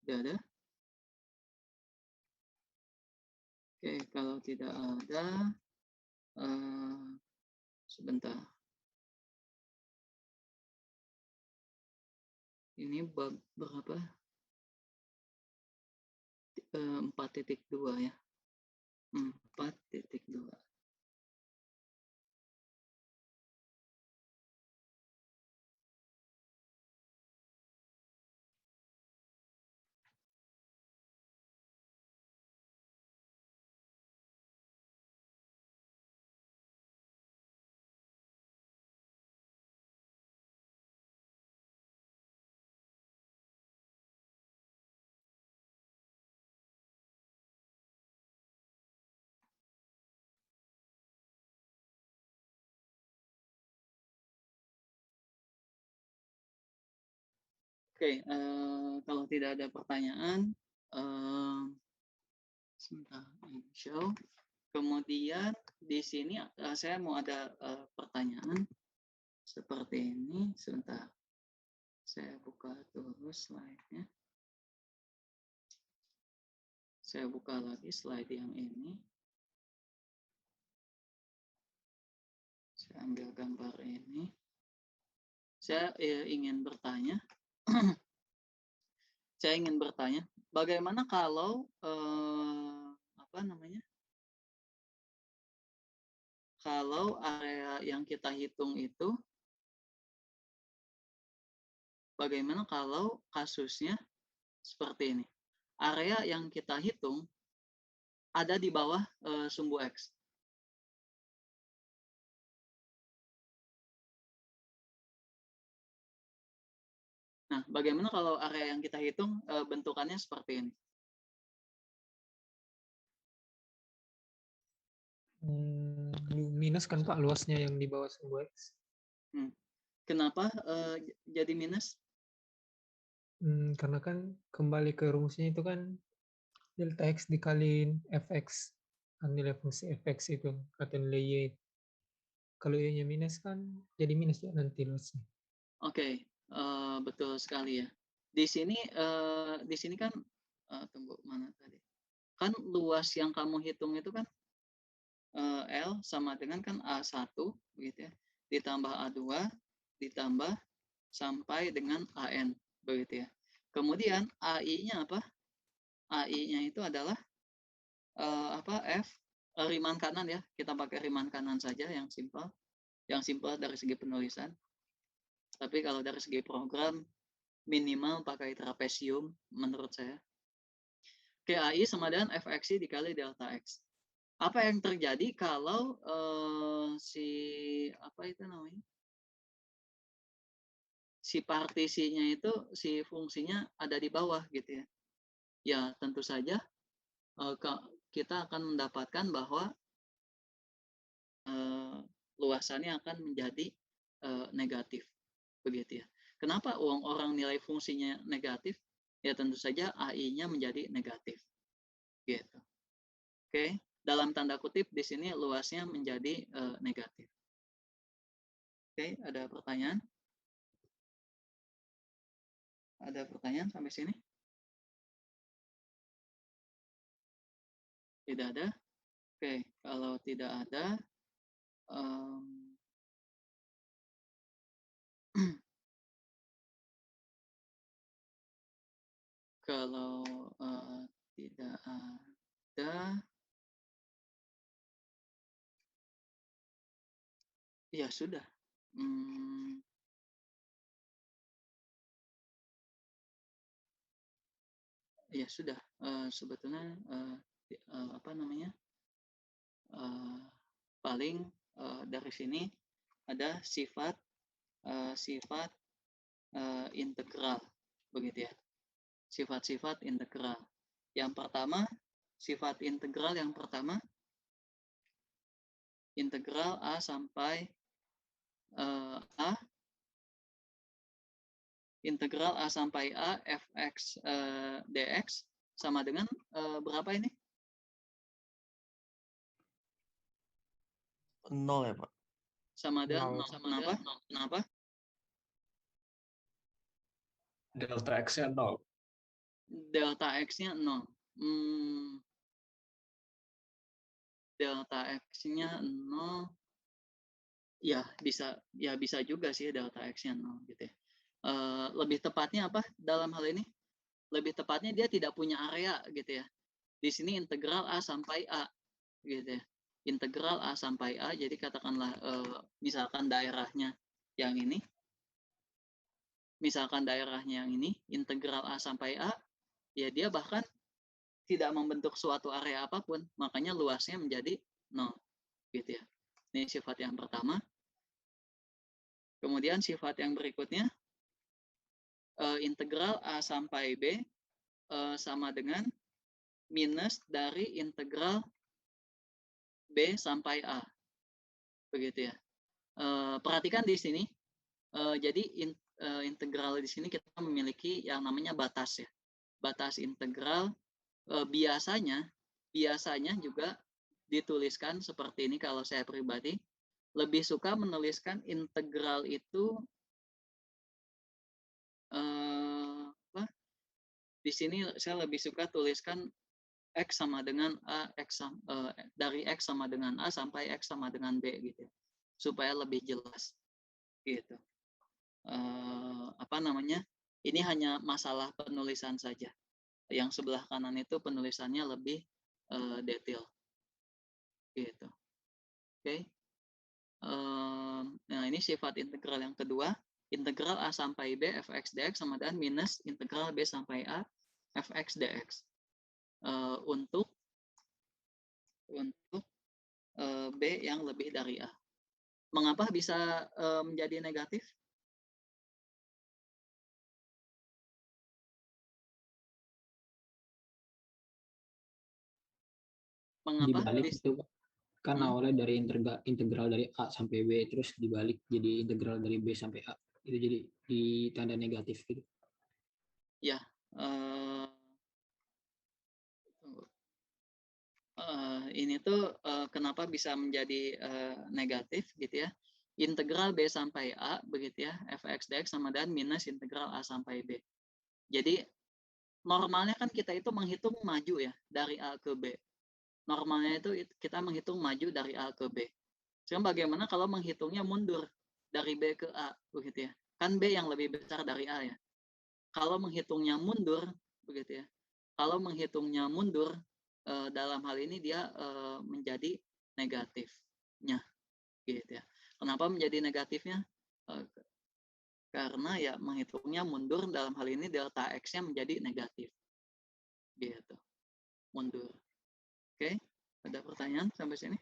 [SPEAKER 1] Tidak ada? Oke, kalau tidak ada, sebentar. Ini bab berapa? 4.2 ya. 4.2. Oke, kalau tidak ada pertanyaan, sebentar, show. Kemudian di sini saya mau ada pertanyaan seperti ini. Sebentar, saya buka dulu slide-nya. Saya buka lagi slide yang ini. Saya ambil gambar ini. Saya ingin bertanya. Saya ingin bertanya, bagaimana kalau apa namanya? Kalau area yang kita hitung itu, bagaimana kalau kasusnya seperti ini? Area yang kita hitung ada di bawah sumbu X. Nah, bagaimana kalau area yang kita hitung bentukannya seperti ini?
[SPEAKER 3] Minus kan Pak luasnya yang di bawah sumbu X.
[SPEAKER 1] Kenapa jadi minus?
[SPEAKER 3] Karena kan kembali ke rumusnya itu kan delta X dikaliin Fx. Kan nilai fungsi Fx itu atau nilai Y. Kalau Y-nya minus kan jadi minus ya nanti luasnya.
[SPEAKER 1] Oke, betul sekali ya. Di sini kan tunggu mana tadi? Kan luas yang kamu hitung itu kan L sama dengan kan A1 begitu ya. Ditambah A2 ditambah sampai dengan AN begitu ya. Kemudian AI-nya apa? AI-nya itu adalah F riman kanan ya. Kita pakai riman kanan saja yang simpel. Yang simpel dari segi penulisan. Tapi kalau dari segi program minimal pakai trapesium menurut saya. KAI sama dengan Fxi dikali delta X. Apa yang terjadi kalau si partisinya itu si fungsinya ada di bawah gitu ya. Ya tentu saja kita akan mendapatkan bahwa luasannya akan menjadi negatif begitu ya. Kenapa orang nilai fungsinya negatif? Ya tentu saja AI-nya menjadi negatif. Gitu. Oke, dalam tanda kutip di sini luasnya menjadi negatif. Oke, ada pertanyaan? Ada pertanyaan sampai sini? Tidak ada? Oke, kalau tidak ada, kalau tidak ada, Ya sudah. Ya sudah. Sebetulnya apa namanya? Paling dari sini ada sifat integral, begitu ya. Sifat-sifat integral. Yang pertama, sifat integral yang pertama, integral A sampai A, integral A sampai A fx dx sama dengan berapa ini?
[SPEAKER 9] 0 ya Pak.
[SPEAKER 1] Sama dengan
[SPEAKER 8] 0.
[SPEAKER 1] Kenapa? Kenapa?
[SPEAKER 6] Delta X-nya 0.
[SPEAKER 1] Delta X-nya 0. Delta X-nya 0. Ya, bisa juga sih delta X-nya 0 gitu ya. Lebih tepatnya apa dalam hal ini? Lebih tepatnya dia tidak punya area gitu ya. Di sini integral A sampai A gitu ya. Integral A sampai A, jadi katakanlah misalkan daerahnya yang ini. Misalkan daerahnya yang ini, integral A sampai A, ya dia bahkan tidak membentuk suatu area apapun, makanya luasnya menjadi 0 gitu ya. Ini sifat yang pertama. Kemudian sifat yang berikutnya, integral A sampai B sama dengan minus dari integral B sampai A. Begitu ya. Perhatikan di sini, jadi integral di sini kita memiliki yang namanya batas ya. Batas integral biasanya juga dituliskan seperti ini. Kalau saya pribadi lebih suka menuliskan integral itu di sini saya lebih suka tuliskan X sama dengan A, dari X sama dengan A sampai X sama dengan B gitu ya, supaya lebih jelas gitu. Apa namanya, ini hanya masalah penulisan saja. Yang sebelah kanan itu penulisannya lebih detail gitu. Oke. Nah ini sifat integral yang kedua, integral A sampai B fx dx sama dengan minus integral B sampai A fx dx. Untuk B yang lebih dari A. Mengapa bisa menjadi negatif? Mengapa?
[SPEAKER 7] Dibalik itu Pak. Kan awalnya dari integral dari A sampai B, terus dibalik jadi integral dari B sampai A. Itu jadi di tanda negatif gitu.
[SPEAKER 1] Ya. Ini tuh kenapa bisa menjadi negatif gitu ya. Integral B sampai A begitu ya, fx dx sama dengan minus integral A sampai B. Jadi normalnya kan kita itu menghitung maju ya dari A ke B. Normalnya itu kita menghitung maju dari A ke B. Sekarang bagaimana kalau menghitungnya mundur dari B ke A begitu ya? Kan B yang lebih besar dari A ya. Kalau menghitungnya mundur begitu ya. Kalau menghitungnya mundur dalam hal ini dia menjadi negatifnya gitu ya. Kenapa menjadi negatifnya? Karena ya menghitungnya mundur, dalam hal ini delta X-nya menjadi negatif gitu, mundur. Oke, ada pertanyaan sampai sini?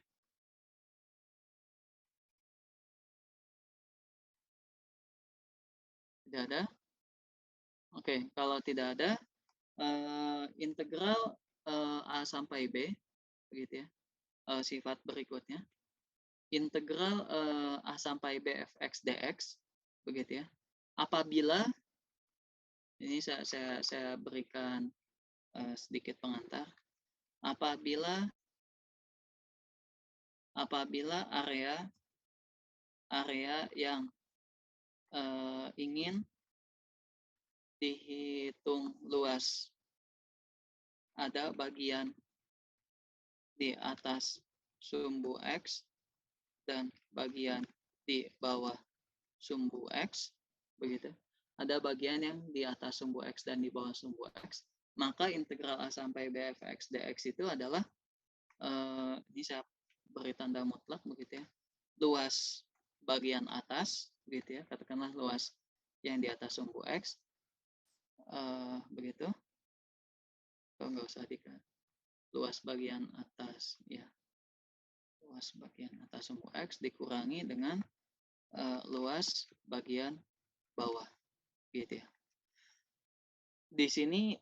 [SPEAKER 1] Tidak ada? Oke, kalau tidak ada, integral A sampai B begitu ya, sifat berikutnya integral A sampai B fx dx begitu ya, apabila ini saya berikan sedikit pengantar, apabila area yang ingin dihitung luas ada bagian di atas sumbu X dan bagian di bawah sumbu X begitu, ada bagian yang di atas sumbu X dan di bawah sumbu X, maka integral A sampai B fx dx itu adalah ini saya beri tanda mutlak begitu ya, luas bagian atas, gitu ya, katakanlah luas yang di atas sumbu X, begitu. Oh, nggak usah luas bagian atas, ya, luas bagian atas sumbu X dikurangi dengan luas bagian bawah, gitu ya. Di sini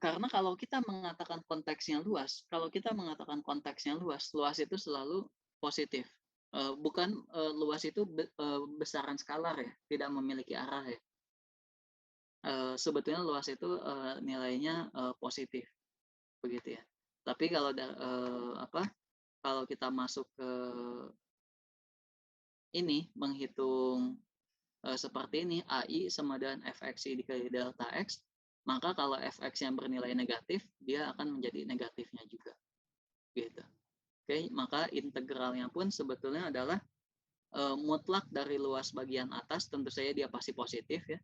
[SPEAKER 1] karena kalau kita mengatakan konteksnya luas, luas itu selalu positif. Bukan luas itu besaran skalar ya, tidak memiliki arah ya. Sebetulnya luas itu nilainya positif, begitu ya. Tapi kalau kalau kita masuk ke ini menghitung seperti ini, AI sama dengan fxi dikali delta x, maka kalau fx yang bernilai negatif, dia akan menjadi negatifnya juga, gitu. Oke, maka integralnya pun sebetulnya adalah mutlak dari luas bagian atas, tentu saja dia pasti positif ya,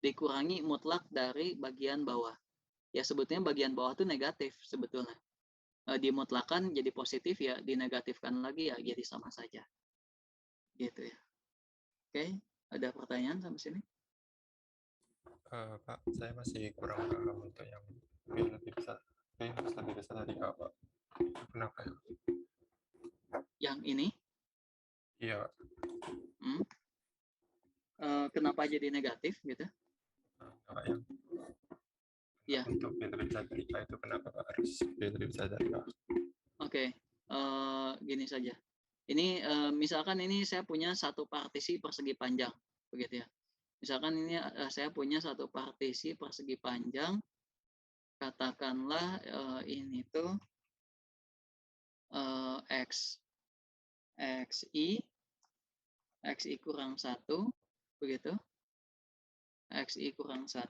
[SPEAKER 1] dikurangi mutlak dari bagian bawah. Ya sebetulnya bagian bawah itu negatif sebetulnya. Dimutlakan jadi positif ya, dinegatifkan lagi ya jadi sama saja. Gitu ya. Oke, ada pertanyaan sampai sini?
[SPEAKER 9] Pak, saya masih kurang paham untuk yang lebih besar. Lebih besar tadi Pak. Kenapa ya?
[SPEAKER 1] Yang ini?
[SPEAKER 9] Iya, Pak.
[SPEAKER 1] Kenapa jadi negatif gitu?
[SPEAKER 9] Pak, yang
[SPEAKER 1] Ya.
[SPEAKER 9] untuk B lebih besar dari A itu kenapa Pak harus B lebih besar dari A?
[SPEAKER 1] Oke, gini saja. Ini misalkan ini saya punya satu partisi persegi panjang, begitu ya. Misalkan ini saya punya satu partisi persegi panjang, katakanlah ini tuh xi kurang 1, begitu. Xi kurang 1,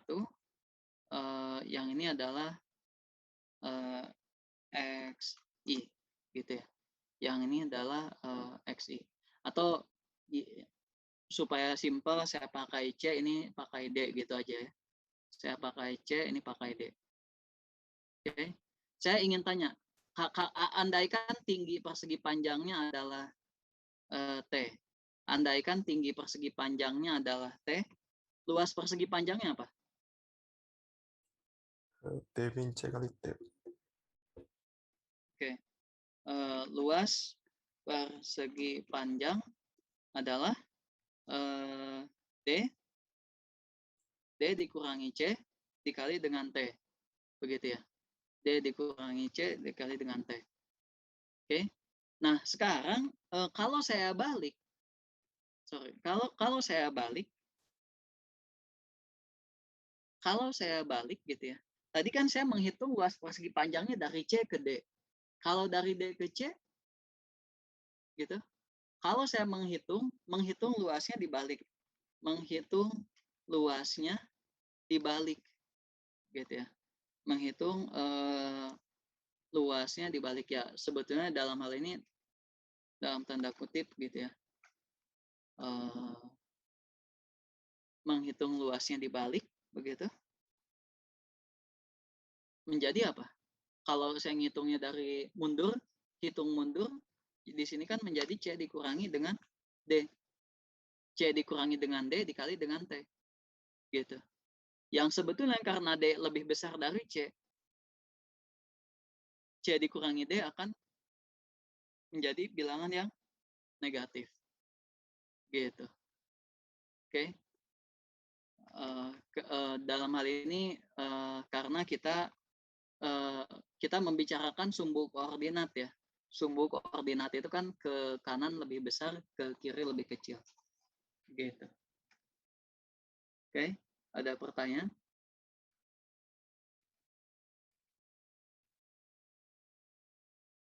[SPEAKER 1] yang ini adalah xi, gitu ya. Yang ini adalah xi. Atau supaya simpel saya pakai C, ini pakai D gitu aja ya. Saya pakai C, ini pakai D. Oke. Saya ingin tanya, andaikan tinggi persegi panjangnya adalah T. Andaikan tinggi persegi panjangnya adalah T, luas persegi panjangnya apa?
[SPEAKER 9] T min C kali T.
[SPEAKER 1] Oke. Luas persegi panjang adalah D dikurangi C dikali dengan T, begitu ya. D dikurangi C dikali dengan T. Oke. Nah sekarang kalau saya balik, kalau saya balik gitu ya. Tadi kan saya menghitung luas persegi panjangnya dari C ke D. Kalau dari D ke C, gitu. Kalau saya menghitung luasnya dibalik. Menghitung luasnya dibalik, gitu ya. Menghitung luasnya dibalik ya. Sebetulnya dalam hal ini, dalam tanda kutip gitu ya. Menghitung luasnya dibalik, begitu. Menjadi apa? Kalau saya ngitungnya dari mundur, hitung mundur, di sini kan menjadi C dikurangi dengan D. C dikurangi dengan D dikali dengan T. Gitu. Yang sebetulnya karena D lebih besar dari C dikurangi D akan menjadi bilangan yang negatif. Gitu. Oke. Dalam hal ini karena kita membicarakan sumbu koordinat ya. Sumbu koordinat itu kan ke kanan lebih besar, ke kiri lebih kecil. Gitu. Oke, ada pertanyaan?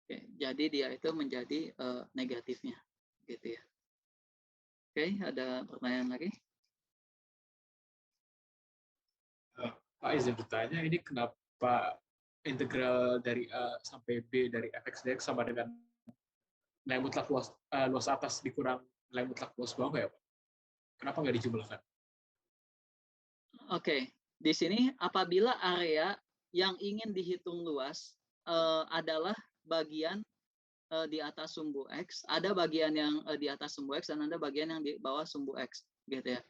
[SPEAKER 1] Oke, jadi dia itu menjadi negatifnya, gitu ya. Oke, ada pertanyaan lagi?
[SPEAKER 6] Pak izin bertanya, ini kenapa integral dari A sampai B dari fx dx sama dengan nilai mutlak luas atas dikurang nilai mutlak luas bawah ya Pak? Kenapa nggak dijumlahkan?
[SPEAKER 1] Oke, di sini apabila area yang ingin dihitung luas adalah bagian di atas sumbu X, ada bagian yang di atas sumbu X, dan ada bagian yang di bawah sumbu X, gitu ya.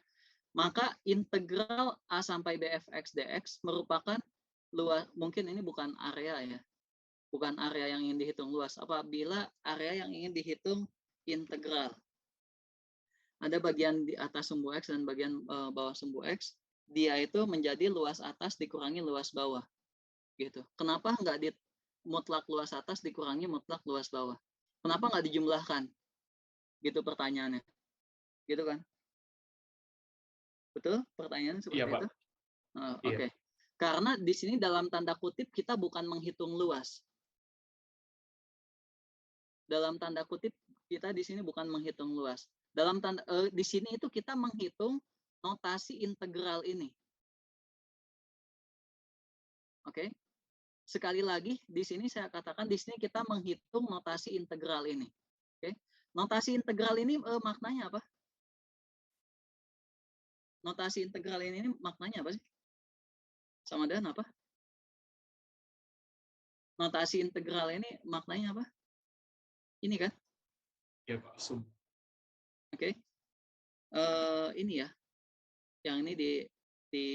[SPEAKER 1] Maka integral A sampai B fx dx merupakan luas, mungkin ini bukan area ya, bukan area yang ingin dihitung luas. Apabila area yang ingin dihitung integral, ada bagian di atas sumbu X dan bagian bawah sumbu X, dia itu menjadi luas atas dikurangi luas bawah, gitu. Kenapa nggak di mutlak luas atas dikurangi mutlak luas bawah? Kenapa nggak dijumlahkan? Gitu pertanyaannya, gitu kan? Betul? Pertanyaannya seperti
[SPEAKER 6] Iya, Pak.
[SPEAKER 1] itu?
[SPEAKER 6] Iya.
[SPEAKER 1] Oke. Karena di sini dalam tanda kutip kita bukan menghitung luas. Dalam tanda kutip kita di sini bukan menghitung luas. Dalam tanda di sini itu kita menghitung notasi integral ini. Oke. Sekali lagi di sini saya katakan di sini kita menghitung notasi integral ini. Oke. Notasi integral ini maknanya apa? Notasi integral ini maknanya apa sih? Sama dengan apa? Notasi integral ini maknanya apa? Ini kan?
[SPEAKER 6] Iya, Pak.
[SPEAKER 1] Oke. Ini ya. Yang ini di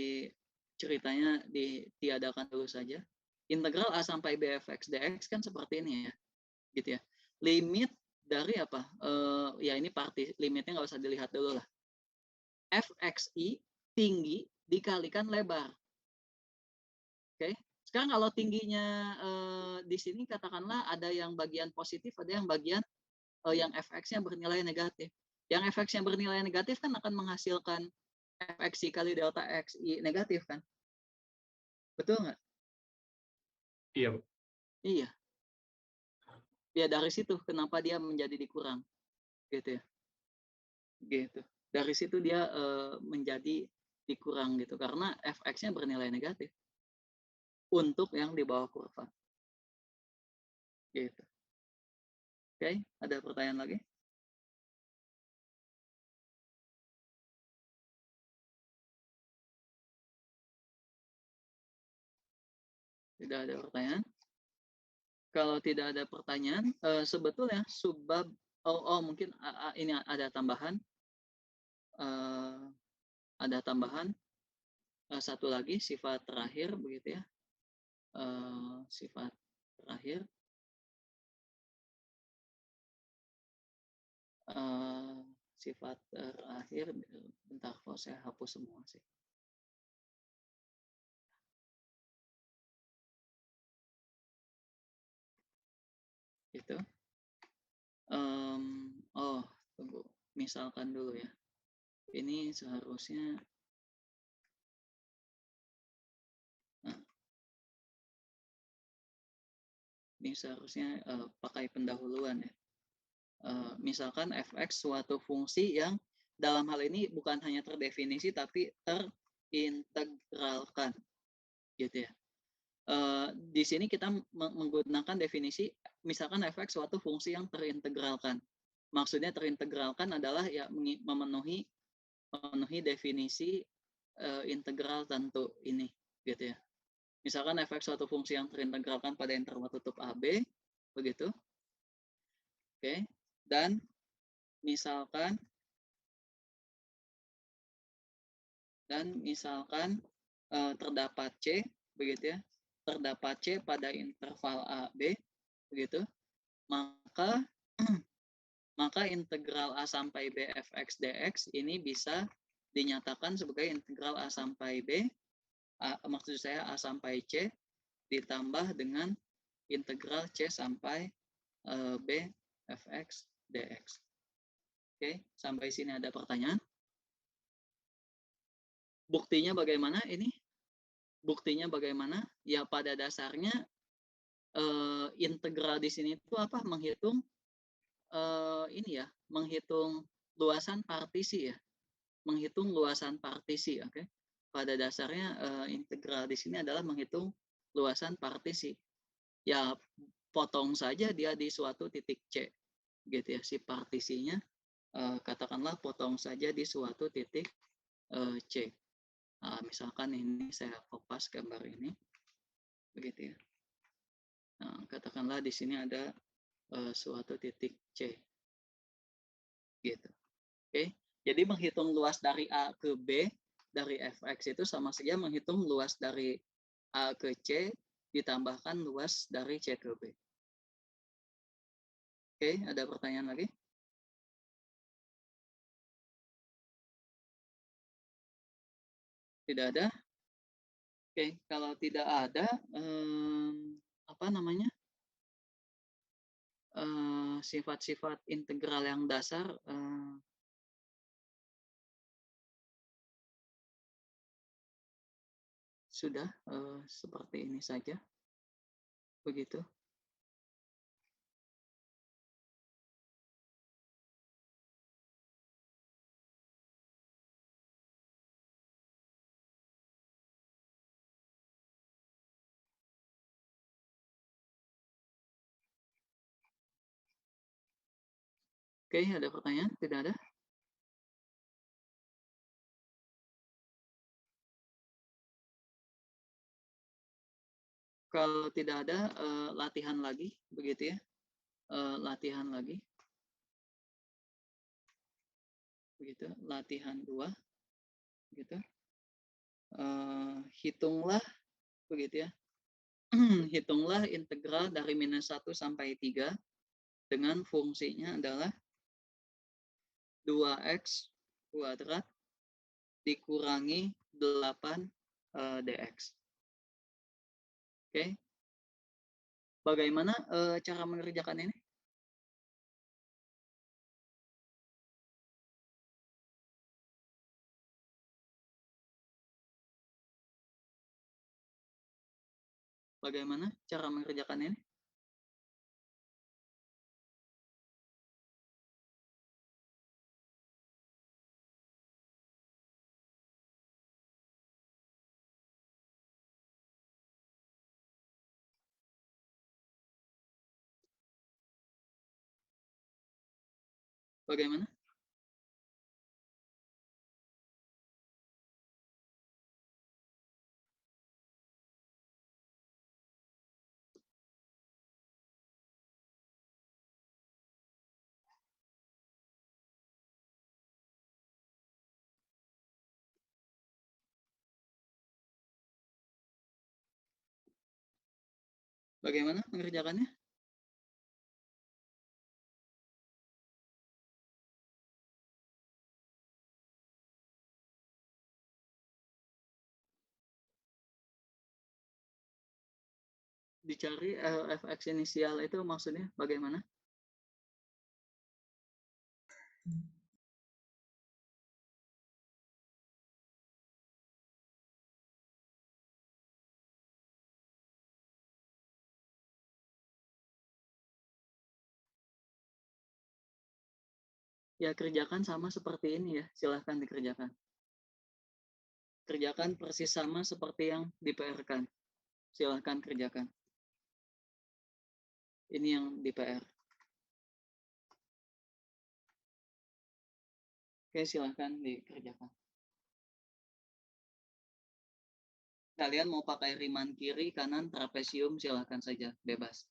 [SPEAKER 1] ceritanya ditiadakan dulu saja. Integral A sampai B fx dx kan seperti ini ya. Gitu ya. Limit dari apa? Ya ini limitnya nggak usah dilihat dulu lah. Fxi tinggi dikalikan lebar. Oke. Sekarang kalau tingginya di sini katakanlah ada yang bagian positif, ada yang bagian yang fx-nya bernilai negatif. Yang fx-nya bernilai negatif kan akan menghasilkan fxi kali delta xi negatif kan? Betul nggak?
[SPEAKER 6] Iya, Bu.
[SPEAKER 1] Iya. Ya dari situ kenapa dia menjadi dikurang, gitu ya. Gitu. Dari situ dia menjadi dikurang gitu karena fx-nya bernilai negatif untuk yang di bawah kurva. Gitu. Oke, ada pertanyaan lagi? Tidak ada pertanyaan. Kalau tidak ada pertanyaan, sebetulnya subbab mungkin ini ada tambahan. Ada tambahan satu lagi sifat terakhir begitu ya. Sifat terakhir. Sifat terakhir, bentar kok saya hapus semua sih. Itu. Tunggu. Misalkan dulu ya. Ini seharusnya. Ini seharusnya pakai pendahuluan ya. Misalkan fx suatu fungsi yang dalam hal ini bukan hanya terdefinisi tapi terintegralkan, gitu ya. Di sini kita menggunakan definisi misalkan fx suatu fungsi yang terintegralkan. Maksudnya terintegralkan adalah ya memenuhi definisi integral tentu ini, gitu ya. Misalkan fx suatu fungsi yang terintegralkan pada interval tutup AB, begitu. Oke. Dan misalkan terdapat C, begitu ya. Terdapat C pada interval AB, begitu. Maka integral A sampai B fx dx ini bisa dinyatakan sebagai integral A sampai B, maksud saya A sampai C ditambah dengan integral C sampai B fx dx. Oke, sampai sini ada pertanyaan? Buktinya bagaimana ini? Buktinya bagaimana? Ya pada dasarnya integral di sini itu apa? Menghitung ini ya, menghitung luasan partisi ya. Menghitung luasan partisi, oke. Pada dasarnya integral di sini adalah menghitung luasan partisi. Ya potong saja dia di suatu titik C, gitu ya, si partisinya. Katakanlah potong saja di suatu titik C. Misalkan ini saya kopas gambar ini, begitu ya. Katakanlah di sini ada suatu titik C. Gitu. Oke. Jadi menghitung luas dari A ke B dari fx itu sama saja menghitung luas dari A ke C ditambahkan luas dari C ke B. Oke, ada pertanyaan lagi? Tidak ada? Oke, kalau tidak ada, apa namanya? Sifat-sifat integral yang dasar sudah seperti ini saja. Begitu. Oke, ada pertanyaan? Tidak ada? Kalau tidak ada, latihan lagi, begitu ya? Latihan lagi. Begitu, latihan 2. Gitu. Hitunglah, begitu ya. Hitunglah integral dari minus 1 sampai 3 dengan fungsinya adalah 2x kuadrat dikurangi 8 dx. Oke. Bagaimana cara mengerjakan ini? Bagaimana cara mengerjakan ini? Bagaimana? Bagaimana mengerjakannya? Dicari fx inisial itu maksudnya bagaimana? Ya, kerjakan sama seperti ini ya. Silahkan dikerjakan. Kerjakan persis sama seperti yang di PR-kan. Silahkan kerjakan. Ini yang di PR. Oke, silahkan dikerjakan. Kalian mau pakai Riemann kiri, kanan, trapesium, silahkan saja. Bebas.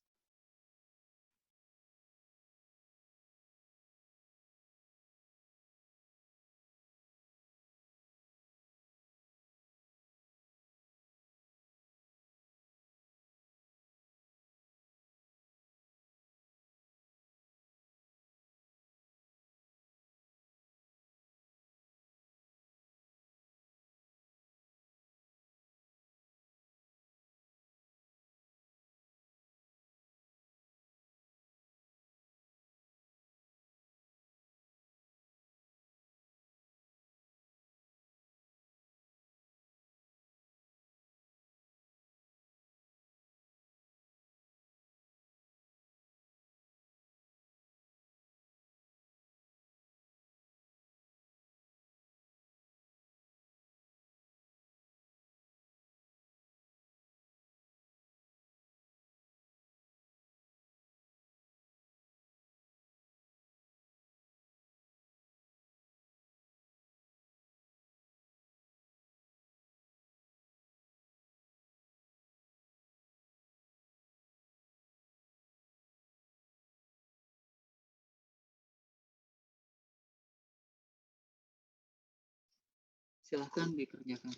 [SPEAKER 1] Silahkan dikerjakan.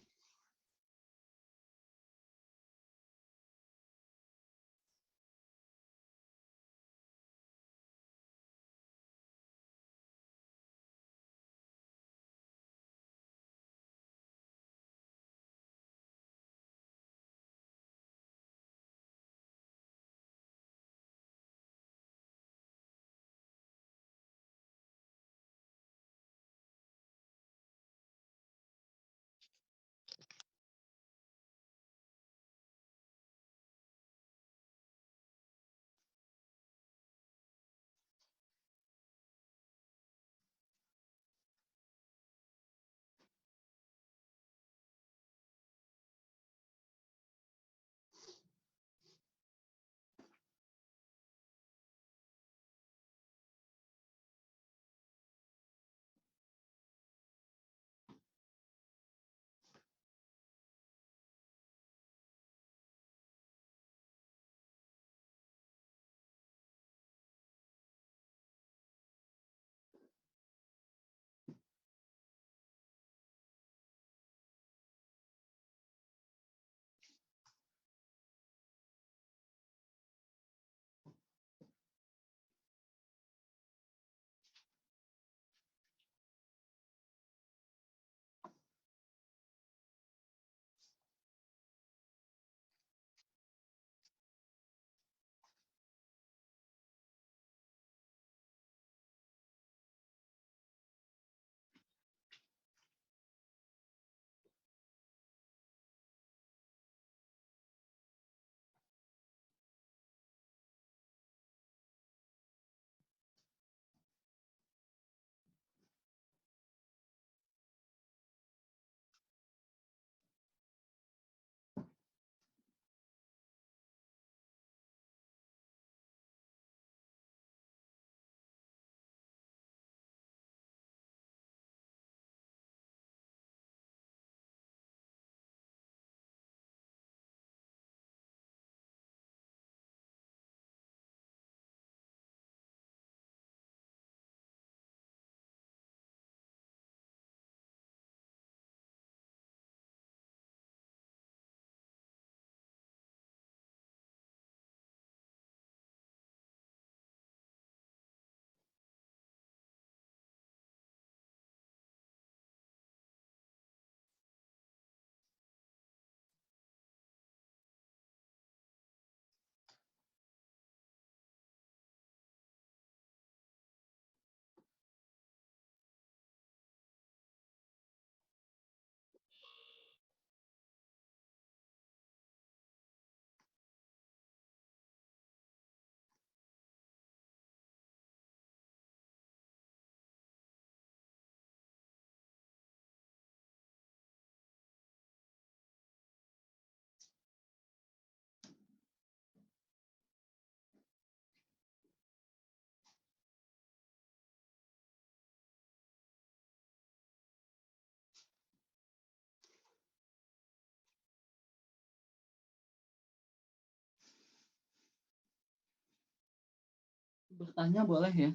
[SPEAKER 1] Bertanya boleh ya.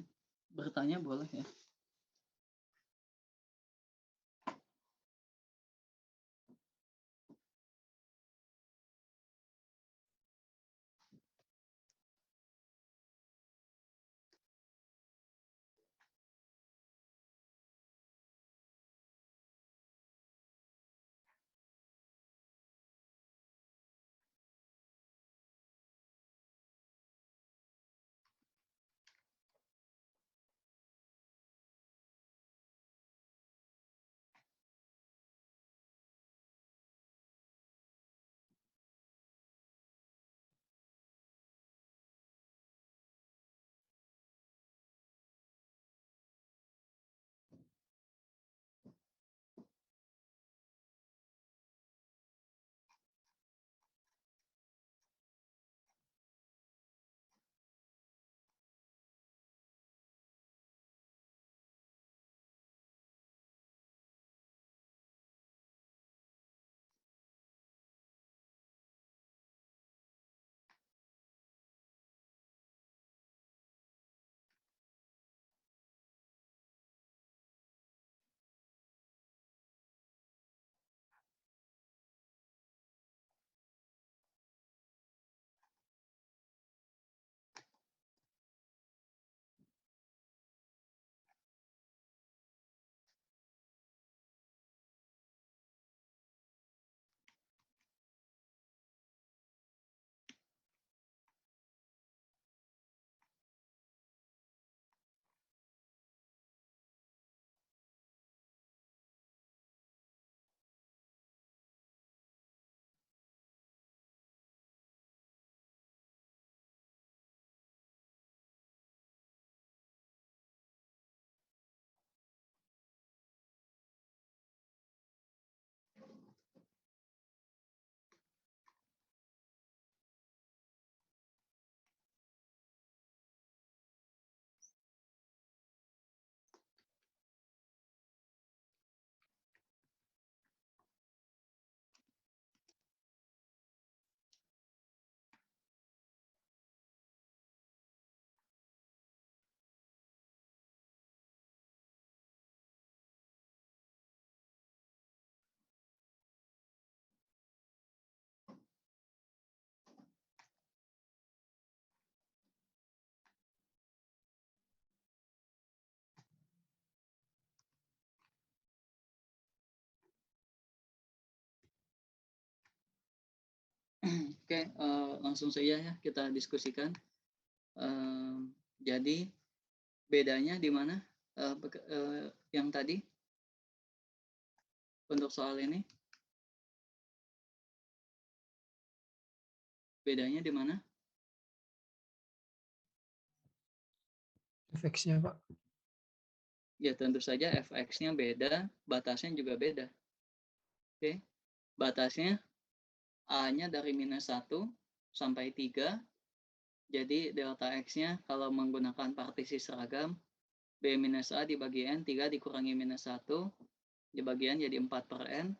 [SPEAKER 1] Bertanya boleh ya. langsung saja ya kita diskusikan. Jadi bedanya di mana yang tadi untuk soal ini? Bedanya di mana?
[SPEAKER 3] Fx-nya Pak.
[SPEAKER 1] Ya tentu saja fx-nya beda, batasnya juga beda. Oke, batasnya A-nya dari -1 sampai 3. Jadi delta x-nya kalau menggunakan partisi seragam, B minus A dibagi N, 3 dikurangi -1, dibagi N jadi 4/N.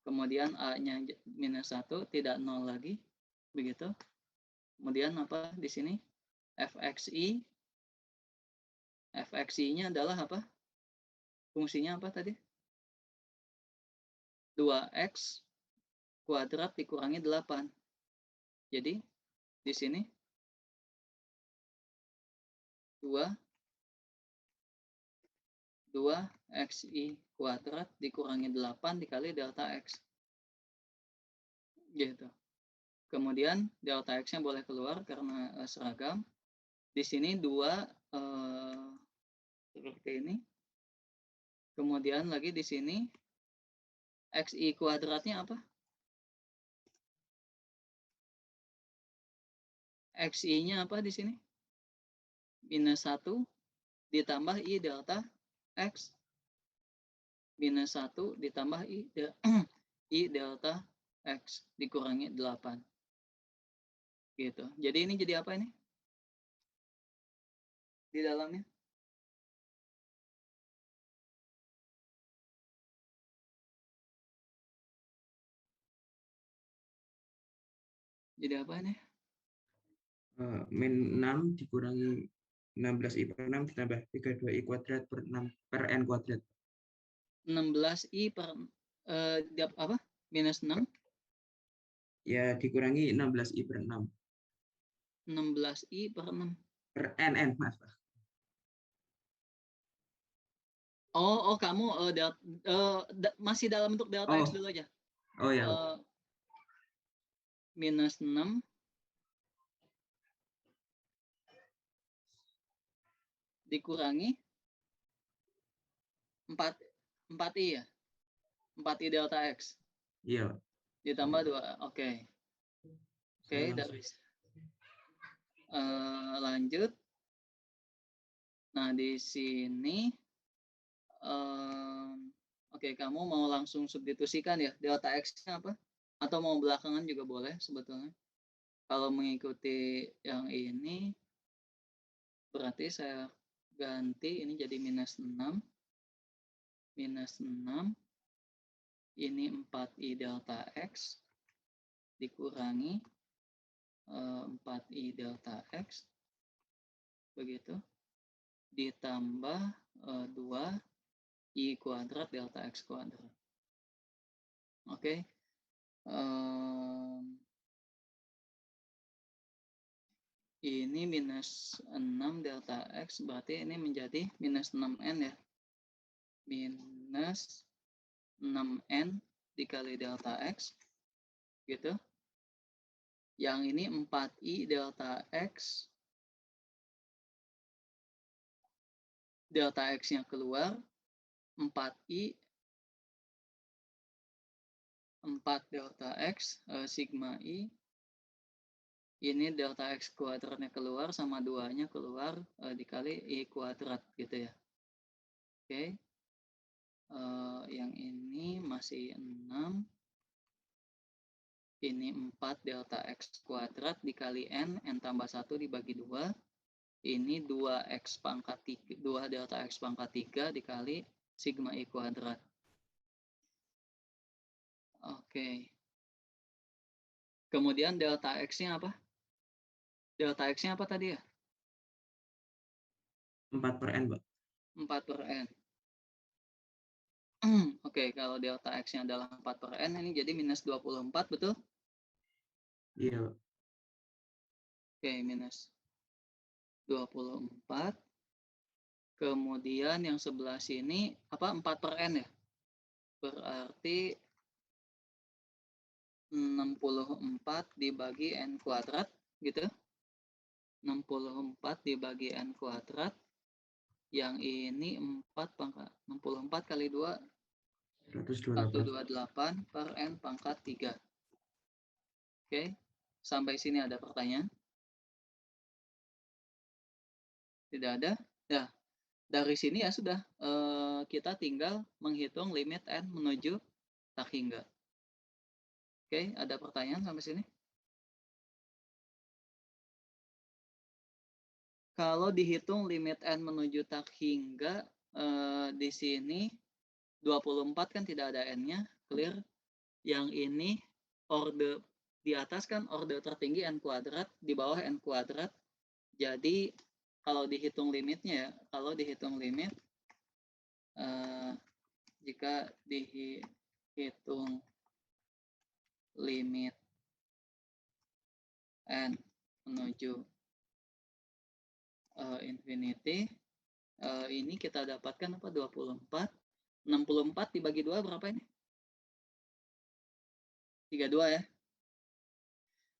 [SPEAKER 1] Kemudian A-nya -1, tidak 0 lagi. Begitu. Kemudian apa di sini? fxi. fxi-nya adalah apa? Fungsinya apa tadi? 2x kuadrat dikurangi 8. Jadi di sini 2xi kuadrat dikurangi 8 dikali delta x. Gitu. Kemudian delta x-nya boleh keluar karena seragam. Di sini 2 seperti ini. Kemudian lagi di sini xi kuadratnya apa? Xi-nya apa di sini? -1 ditambah i delta x. -1 ditambah i delta x dikurangi 8. Gitu. Jadi ini jadi apa ini? Di dalamnya? Jadi apa ini?
[SPEAKER 10] Min 6 dikurangi 16i per 6 ditambah 32i kuadrat per 6 per n kuadrat.
[SPEAKER 1] 16i per apa? -6?
[SPEAKER 10] Ya, dikurangi 16i per 6.
[SPEAKER 1] 16i per 6.
[SPEAKER 10] Per n, maaf.
[SPEAKER 1] Oh, kamu masih dalam bentuk delta x dulu aja.
[SPEAKER 10] Oh ya.
[SPEAKER 1] -6 dikurangi 4i ya? 4i delta x.
[SPEAKER 10] Iya.
[SPEAKER 1] Ditambah 2. Oke. Oke, dari lanjut. Nah, di sini oke, kamu mau langsung substitusikan ya delta x-nya apa? Atau mau belakangan juga boleh sebetulnya. Kalau mengikuti yang ini berarti saya ganti ini jadi -6. -6 ini 4i delta x dikurangi 4i delta x begitu ditambah 2i kuadrat delta x kuadrat. Oke. Ini -6 delta x berarti ini menjadi -6n ya. -6n dikali delta x gitu. Yang ini 4i delta x. Delta x-nya keluar 4i 4 delta x sigma i. Ini delta x kuadratnya keluar sama 2-nya keluar dikali i kuadrat gitu ya. Oke. Yang ini masih 6. Ini 4 delta x kuadrat dikali n tambah 1 dibagi 2. Ini 2x pangkat 3, 2 delta x pangkat 3 dikali sigma i kuadrat. Oke. Kemudian delta x-nya apa? Delta x-nya apa tadi ya?
[SPEAKER 10] 4 per n, Pak.
[SPEAKER 1] 4 per n. Oke, kalau delta x-nya adalah 4 per n, ini jadi -24, betul?
[SPEAKER 10] Iya.
[SPEAKER 1] Oke, -24. Kemudian yang sebelah sini, apa 4 per n ya? Berarti 64 dibagi N kuadrat, gitu. 64 dibagi N kuadrat. Yang ini 64 kali 2,
[SPEAKER 10] 128.
[SPEAKER 1] 128 per N pangkat 3. Oke, sampai sini ada pertanyaan? Tidak ada? Ya, dari sini ya sudah. Kita tinggal menghitung limit N menuju tak hingga. Oke, ada pertanyaan sampai sini? Kalau dihitung limit N menuju tak hingga, di sini 24 kan tidak ada N-nya, clear. Yang ini orde di atas kan orde tertinggi N kuadrat, di bawah N kuadrat. Jadi kalau dihitung limitnya ya, kalau dihitung limit, jika dihitung limit N menuju infinity, ini kita dapatkan apa? 24. 64 dibagi 2 berapa ini? 32 ya.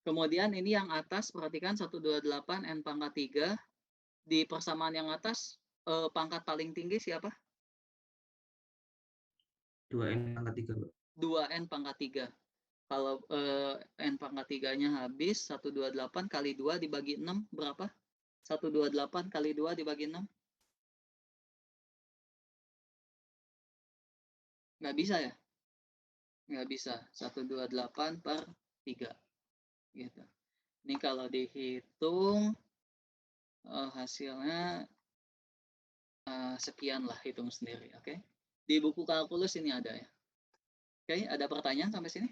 [SPEAKER 1] Kemudian ini yang atas, perhatikan 128 N pangkat 3. Di persamaan yang atas, pangkat paling tinggi siapa?
[SPEAKER 10] 2N pangkat 3, Pak.
[SPEAKER 1] 2N pangkat 3. Kalau N pangkat 3-nya habis, 128 kali 2 dibagi 6 berapa? 128 kali 2 dibagi 6? Nggak bisa ya? Nggak bisa. 128 per 3. Gitu. Ini kalau dihitung, hasilnya sekian lah, hitung sendiri. Oke? Di buku kalkulus ini ada ya. Oke, ada pertanyaan sampai sini?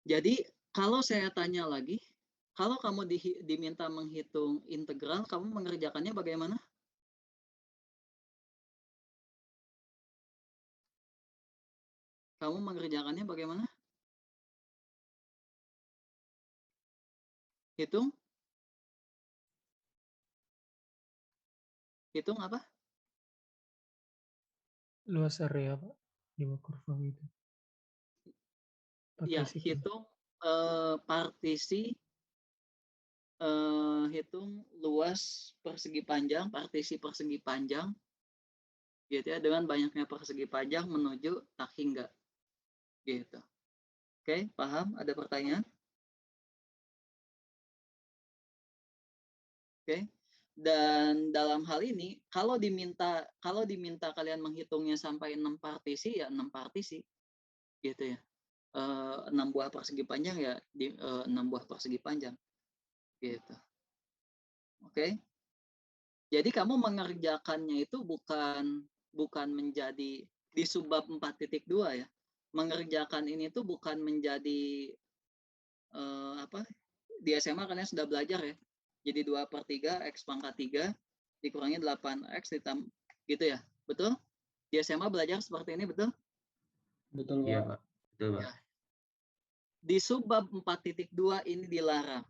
[SPEAKER 1] Jadi, kalau saya tanya lagi, kalau kamu diminta menghitung integral, kamu mengerjakannya bagaimana? Kamu mengerjakannya bagaimana? Hitung? Hitung apa?
[SPEAKER 3] Luas area, Pak, di kurva itu.
[SPEAKER 1] Ya,
[SPEAKER 3] Partisi kan.
[SPEAKER 1] hitung partisi, hitung luas persegi panjang, partisi persegi panjang, gitu ya, dengan banyaknya persegi panjang menuju tak hingga, gitu. Oke, paham? Ada pertanyaan? Oke. Dan dalam hal ini, kalau diminta kalian menghitungnya sampai 6 partisi, ya 6 partisi, gitu ya. 6 buah persegi panjang ya, 6 buah persegi panjang, gitu. Oke. Jadi kamu mengerjakannya itu bukan menjadi di subbab 4.2 ya. Mengerjakan ini tuh bukan menjadi di SMA kalian sudah belajar ya. Jadi 2/3 X pangkat 3 dikurangi 8X ditambah, gitu ya. Betul? Di SMA belajar seperti ini, betul?
[SPEAKER 7] Betul,
[SPEAKER 10] Iya,
[SPEAKER 7] Pak.
[SPEAKER 10] Pak. Betul, Pak.
[SPEAKER 1] Ya. Di subbab 4.2 ini dilarang.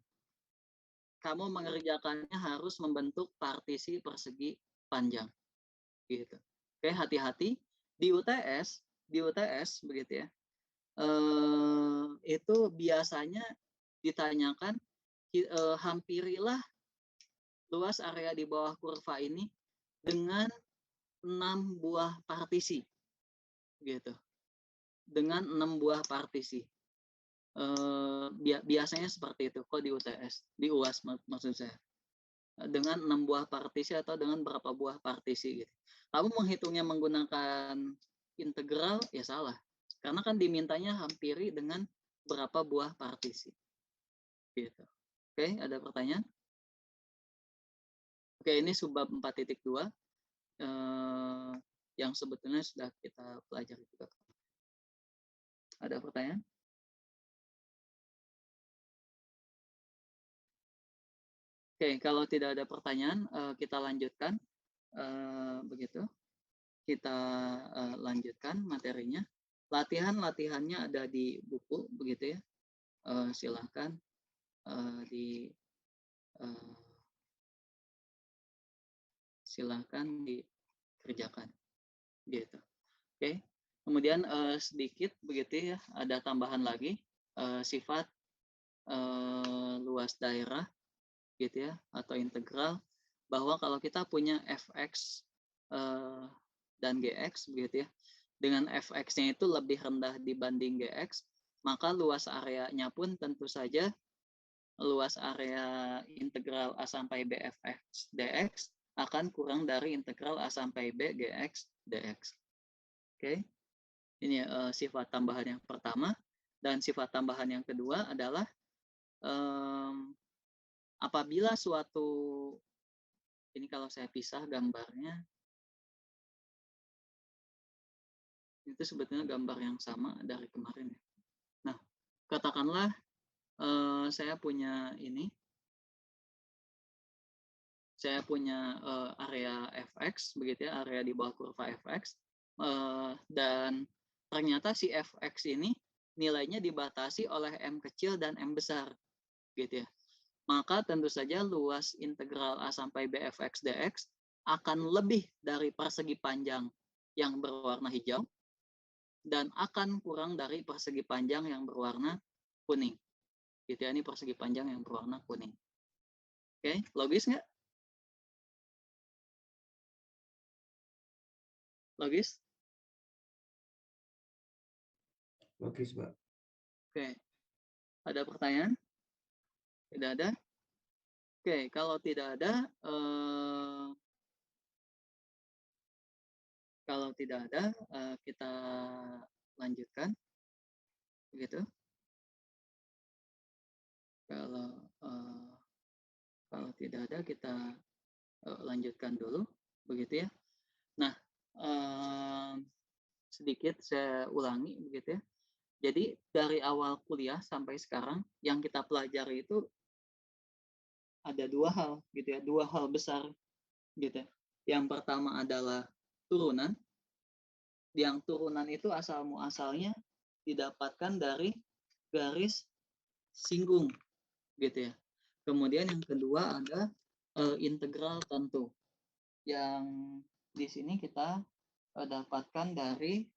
[SPEAKER 1] Kamu mengerjakannya harus membentuk partisi persegi panjang. Gitu. Oke, hati-hati di UTS begitu ya. Itu biasanya ditanyakan hampirilah luas area di bawah kurva ini dengan 6 buah partisi. Gitu. Dengan 6 buah partisi. Biasanya seperti itu kok di UTS, di UAS maksud saya. Dengan 6 buah partisi atau dengan berapa buah partisi gitu. Kamu menghitungnya menggunakan integral ya salah. Karena kan dimintanya hampiri dengan berapa buah partisi. Gitu. Oke, ada pertanyaan? Oke, ini subbab 4.2 yang sebetulnya sudah kita pelajari juga. Ada pertanyaan? Oke, kalau tidak ada pertanyaan, kita lanjutkan. Begitu. Kita lanjutkan materinya. Latihannya ada di buku, begitu ya. Silahkan silahkan dikerjakan. Gitu. Oke. Kemudian sedikit begitu ya, ada tambahan lagi sifat luas daerah gitu ya, atau integral, bahwa kalau kita punya fx dan gx begitu ya, dengan fx-nya itu lebih rendah dibanding gx, maka luas areanya pun tentu saja luas area integral a sampai b fx dx akan kurang dari integral a sampai b gx dx. Oke, ini sifat tambahan yang pertama. Dan sifat tambahan yang kedua adalah apabila suatu, ini kalau saya pisah gambarnya, itu sebetulnya gambar yang sama dari kemarin. Nah, katakanlah saya punya ini, saya punya area fx begitu ya, area di bawah kurva fx, dan ternyata si fx ini nilainya dibatasi oleh m kecil dan m besar gitu ya. Maka tentu saja luas integral a sampai b fx dx akan lebih dari persegi panjang yang berwarna hijau dan akan kurang dari persegi panjang yang berwarna kuning. Gitu ya, ini persegi panjang yang berwarna kuning. Oke, logis nggak? Logis?
[SPEAKER 10] Logis, Pak.
[SPEAKER 1] Oke. Ada pertanyaan? Tidak ada? Oke, kalau tidak ada, kita lanjutkan. Begitu. Kalau tidak ada, kita lanjutkan dulu. Begitu ya. Nah, sedikit saya ulangi begitu ya. Jadi dari awal kuliah sampai sekarang yang kita pelajari itu ada dua hal gitu ya, dua hal besar gitu ya. Yang pertama adalah turunan. Yang turunan itu asal muasalnya didapatkan dari garis singgung gitu ya. Kemudian yang kedua ada integral tentu. Yang di sini kita dapatkan dari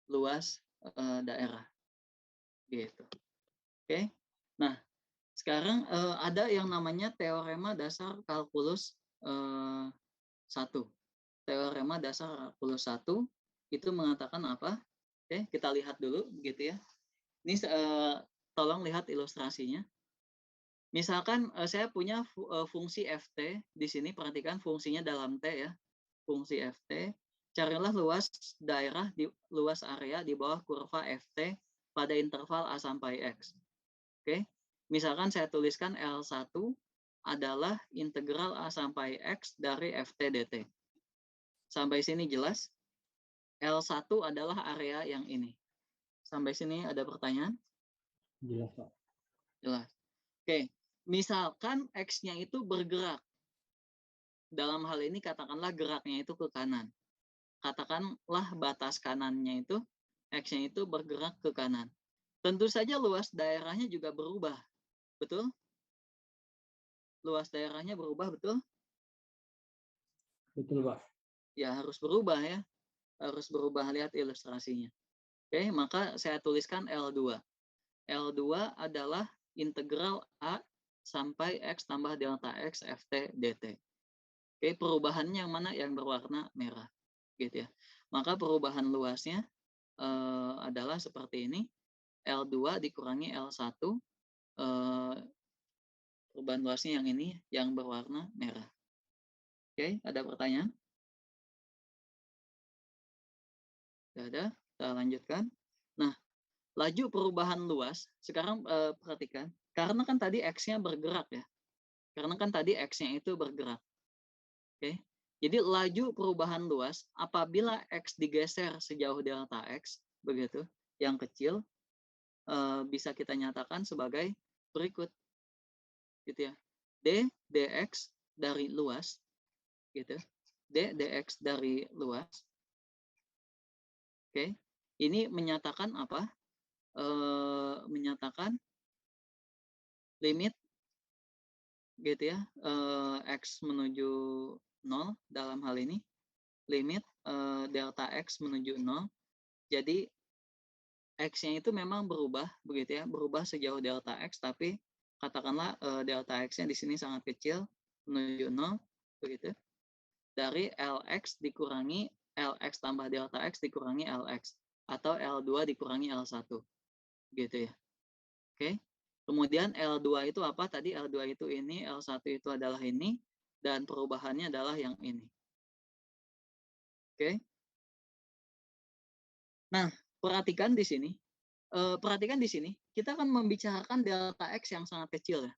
[SPEAKER 1] luas daerah gitu. Oke. Nah, sekarang ada yang namanya teorema dasar kalkulus 1. Teorema dasar kalkulus 1 itu mengatakan apa? Oke, kita lihat dulu begitu ya. Ini tolong lihat ilustrasinya. Misalkan saya punya fungsi ft di sini, perhatikan fungsinya dalam t ya. Fungsi ft, carilah luas daerah di luas area di bawah kurva ft pada interval a sampai x. Oke. Misalkan saya tuliskan L1 adalah integral a sampai x dari ft dt. Sampai sini jelas? L1 adalah area yang ini. Sampai sini ada pertanyaan?
[SPEAKER 7] Jelas, Pak.
[SPEAKER 1] Jelas. Oke. Misalkan x-nya itu bergerak. Dalam hal ini katakanlah geraknya itu ke kanan. Katakanlah batas kanannya itu, x-nya itu bergerak ke kanan. Tentu saja luas daerahnya juga berubah. Betul? Luas daerahnya berubah, betul?
[SPEAKER 7] Betul, Pak.
[SPEAKER 1] Ya, harus berubah ya. Harus berubah, lihat ilustrasinya. Oke, maka saya tuliskan L2. L2 adalah integral A sampai X tambah delta X ft dt. Oke, perubahannya yang mana? Yang berwarna merah. Gitu ya. Maka perubahan luasnya adalah seperti ini. L2 dikurangi L1. Perubahan luasnya yang ini, yang berwarna merah. Oke, ada pertanyaan? Tidak ada, kita lanjutkan. Nah, laju perubahan luas, sekarang perhatikan. Karena kan tadi X-nya bergerak ya. Karena kan tadi X-nya itu bergerak. Oke. Jadi laju perubahan luas apabila X digeser sejauh delta X, begitu, yang kecil, bisa kita nyatakan sebagai berikut. Gitu ya. D dx dari luas, gitu. D dx dari luas. Oke. Ini menyatakan apa? Menyatakan limit gitu ya, X menuju 0 dalam hal ini, limit delta X menuju 0 Jadi X-nya itu memang berubah begitu ya, berubah sejauh delta X, tapi katakanlah delta X-nya di sini sangat kecil menuju 0 begitu. Dari Lx dikurangi Lx tambah delta X dikurangi Lx atau L2 dikurangi L1 gitu ya. Oke. Kemudian L2 itu apa? Tadi L2 itu ini, L1 itu adalah ini, dan perubahannya adalah yang ini. Oke. Nah, perhatikan di sini. Kita akan membicarakan delta X yang sangat kecil ya.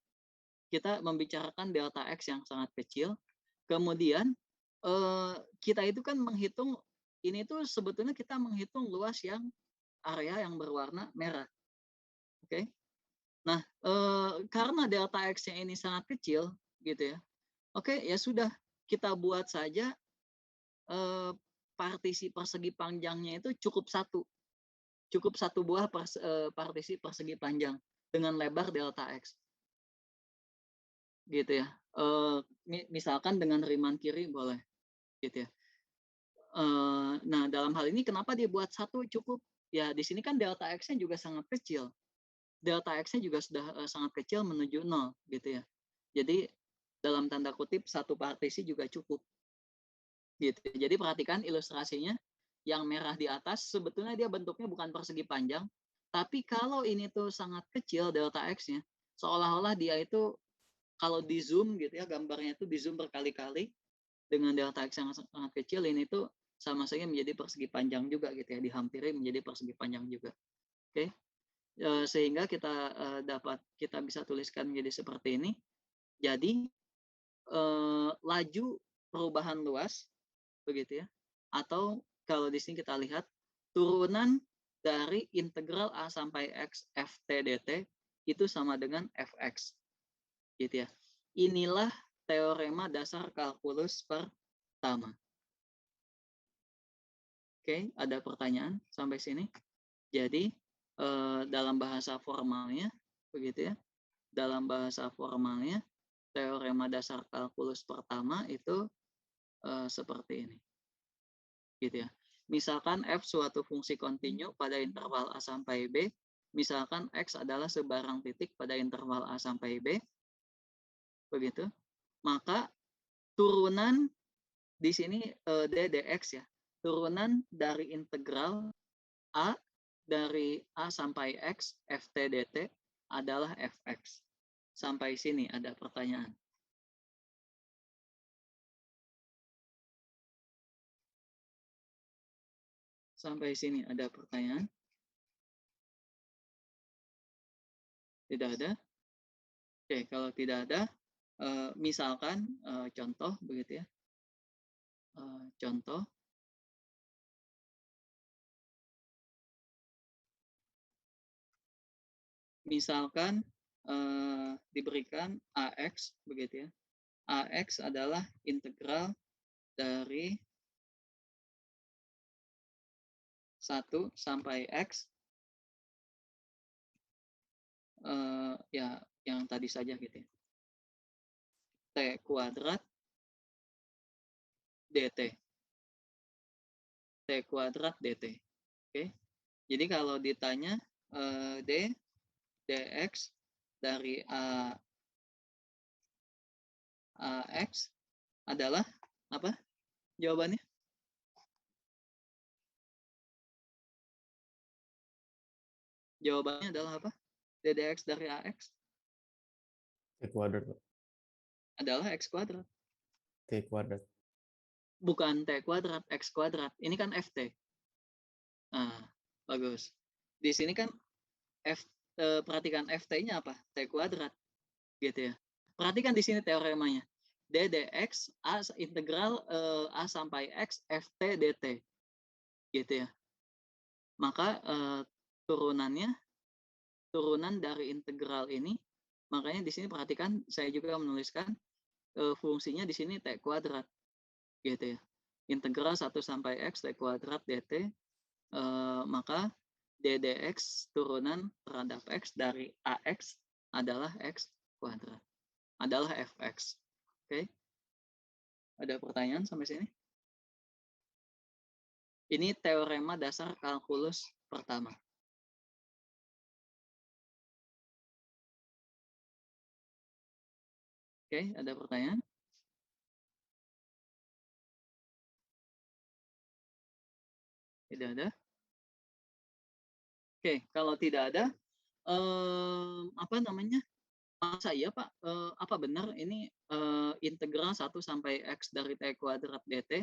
[SPEAKER 1] Kita membicarakan delta X yang sangat kecil. Kemudian kita itu kan menghitung, ini tuh sebetulnya kita menghitung luas yang area yang berwarna merah. Oke. Nah, karena delta X-nya ini sangat kecil gitu ya. Oke, ya sudah, kita buat saja partisi persegi panjangnya itu cukup satu buah partisi persegi panjang dengan lebar delta X gitu ya. Misalkan dengan riman kiri boleh gitu ya. Nah, dalam hal ini kenapa dia buat satu cukup? Ya, di sini kan delta X-nya juga sangat kecil. Delta X-nya juga sudah sangat kecil menuju 0 gitu ya. Jadi dalam tanda kutip satu partisi juga cukup gitu. Jadi perhatikan ilustrasinya, yang merah di atas sebetulnya dia bentuknya bukan persegi panjang, tapi kalau ini tuh sangat kecil delta X-nya, seolah-olah dia itu kalau di zoom gitu ya, gambarnya itu di zoom berkali-kali dengan delta X yang sangat kecil, ini tuh sama saja menjadi persegi panjang juga gitu ya, dihampiri menjadi persegi panjang juga. Oke. Sehingga kita bisa tuliskan menjadi seperti ini. Jadi laju perubahan luas begitu ya, atau kalau di sini kita lihat turunan dari integral A sampai X ft dt itu sama dengan fx gitu ya. Inilah teorema dasar kalkulus pertama. Oke, ada pertanyaan sampai sini? Jadi dalam bahasa formalnya begitu ya, dalam bahasa formalnya teorema dasar kalkulus pertama itu seperti ini gitu ya. Misalkan f suatu fungsi kontinu pada interval a sampai b, misalkan x adalah sebarang titik pada interval a sampai b, begitu, maka turunan di sini d dx ya, turunan dari integral a dari a sampai x ft dt adalah fx. Sampai sini ada pertanyaan? Sampai sini ada pertanyaan? Tidak ada? Oke, kalau tidak ada, misalkan contoh begitu ya. Contoh. Misalkan diberikan AX begitu ya. AX adalah integral dari 1 sampai X, ya yang tadi saja gitu ya. T kuadrat dt. T kuadrat dt. Oke. Jadi kalau ditanya dx dari AX adalah apa jawabannya? Jawabannya adalah apa? ddx dari AX
[SPEAKER 4] T kuadrat.
[SPEAKER 1] adalah X kuadrat.
[SPEAKER 4] T kuadrat.
[SPEAKER 1] Bukan T kuadrat, X kuadrat. Ini kan FT. Nah, bagus. Di sini kan perhatikan FT-nya apa? T kuadrat. Gitu ya. Perhatikan di sini teoremanya. D dx A integral A sampai X FT dt. Gitu ya. Maka turunan dari integral ini, makanya di sini perhatikan saya juga menuliskan fungsinya di sini T kuadrat. Gitu ya. Integral 1 sampai X T kuadrat dt, maka d dx turunan terhadap X dari AX adalah X kuadrat. Adalah fx. Oke. Ada pertanyaan sampai sini? Ini teorema dasar kalkulus pertama. Oke, ada pertanyaan? Tidak ada? Oke, kalau tidak ada, apa namanya? Masa iya Pak, apa benar ini integral 1 sampai X dari T kuadrat dt,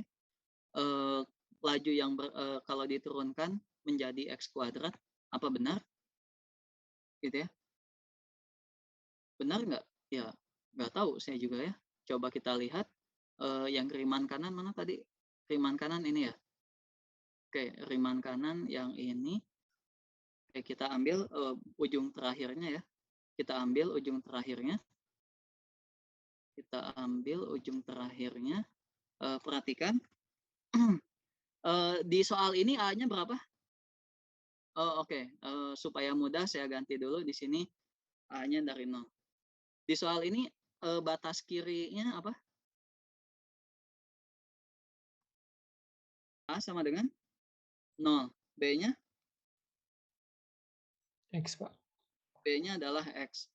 [SPEAKER 1] laju yang kalau diturunkan menjadi X kuadrat, apa benar? Gitu ya. Benar nggak? Ya, nggak tahu saya juga ya. Coba kita lihat yang riman kanan mana tadi? Riman kanan ini ya. Oke, riman kanan yang ini. Oke, kita ambil ujung terakhirnya ya. Kita ambil ujung terakhirnya. Kita ambil ujung terakhirnya. Perhatikan. Di soal ini A-nya berapa? Oke. Supaya mudah saya ganti dulu di sini A-nya dari 0. Di soal ini batas kirinya apa? A sama dengan 0. B-nya?
[SPEAKER 3] X, Pak.
[SPEAKER 1] B-nya adalah X.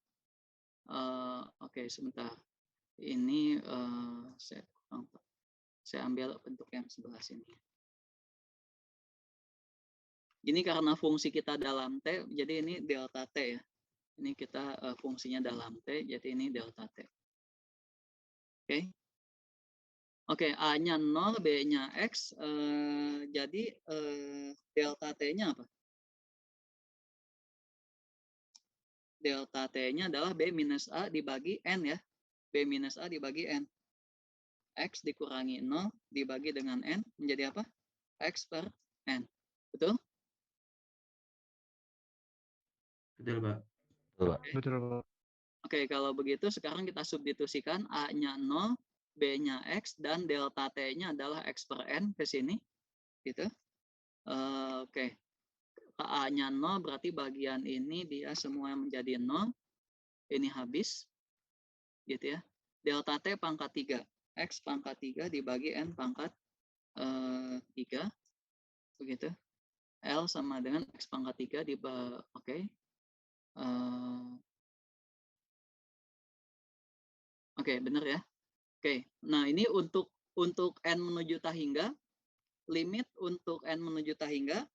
[SPEAKER 1] Oke, sebentar. Ini saya ambil bentuk yang sebelah sini. Ini karena fungsi kita dalam T, jadi ini delta T ya. Ini kita fungsinya dalam T, jadi ini delta T. Oke. Oke, A-nya 0, B-nya X. Jadi delta T-nya apa? Delta T-nya adalah B minus A dibagi N ya. B minus A dibagi N. X dikurangi 0 dibagi dengan N menjadi apa? X per N. Betul?
[SPEAKER 10] Betul, Pak.
[SPEAKER 9] Betul, Pak.
[SPEAKER 1] Oke, kalau begitu sekarang kita substitusikan A-nya 0, B-nya X, dan delta T-nya adalah X per N ke sini. Gitu. Oke. A-nya 0 berarti bagian ini dia semua menjadi 0. Ini habis. Gitu ya. Delta T pangkat 3. X pangkat 3 dibagi N pangkat 3. Begitu. L sama dengan X pangkat 3 dibagi. Oke. Oke, benar ya. Oke. Nah, ini untuk N menuju tahingga, limit untuk N menuju tahingga,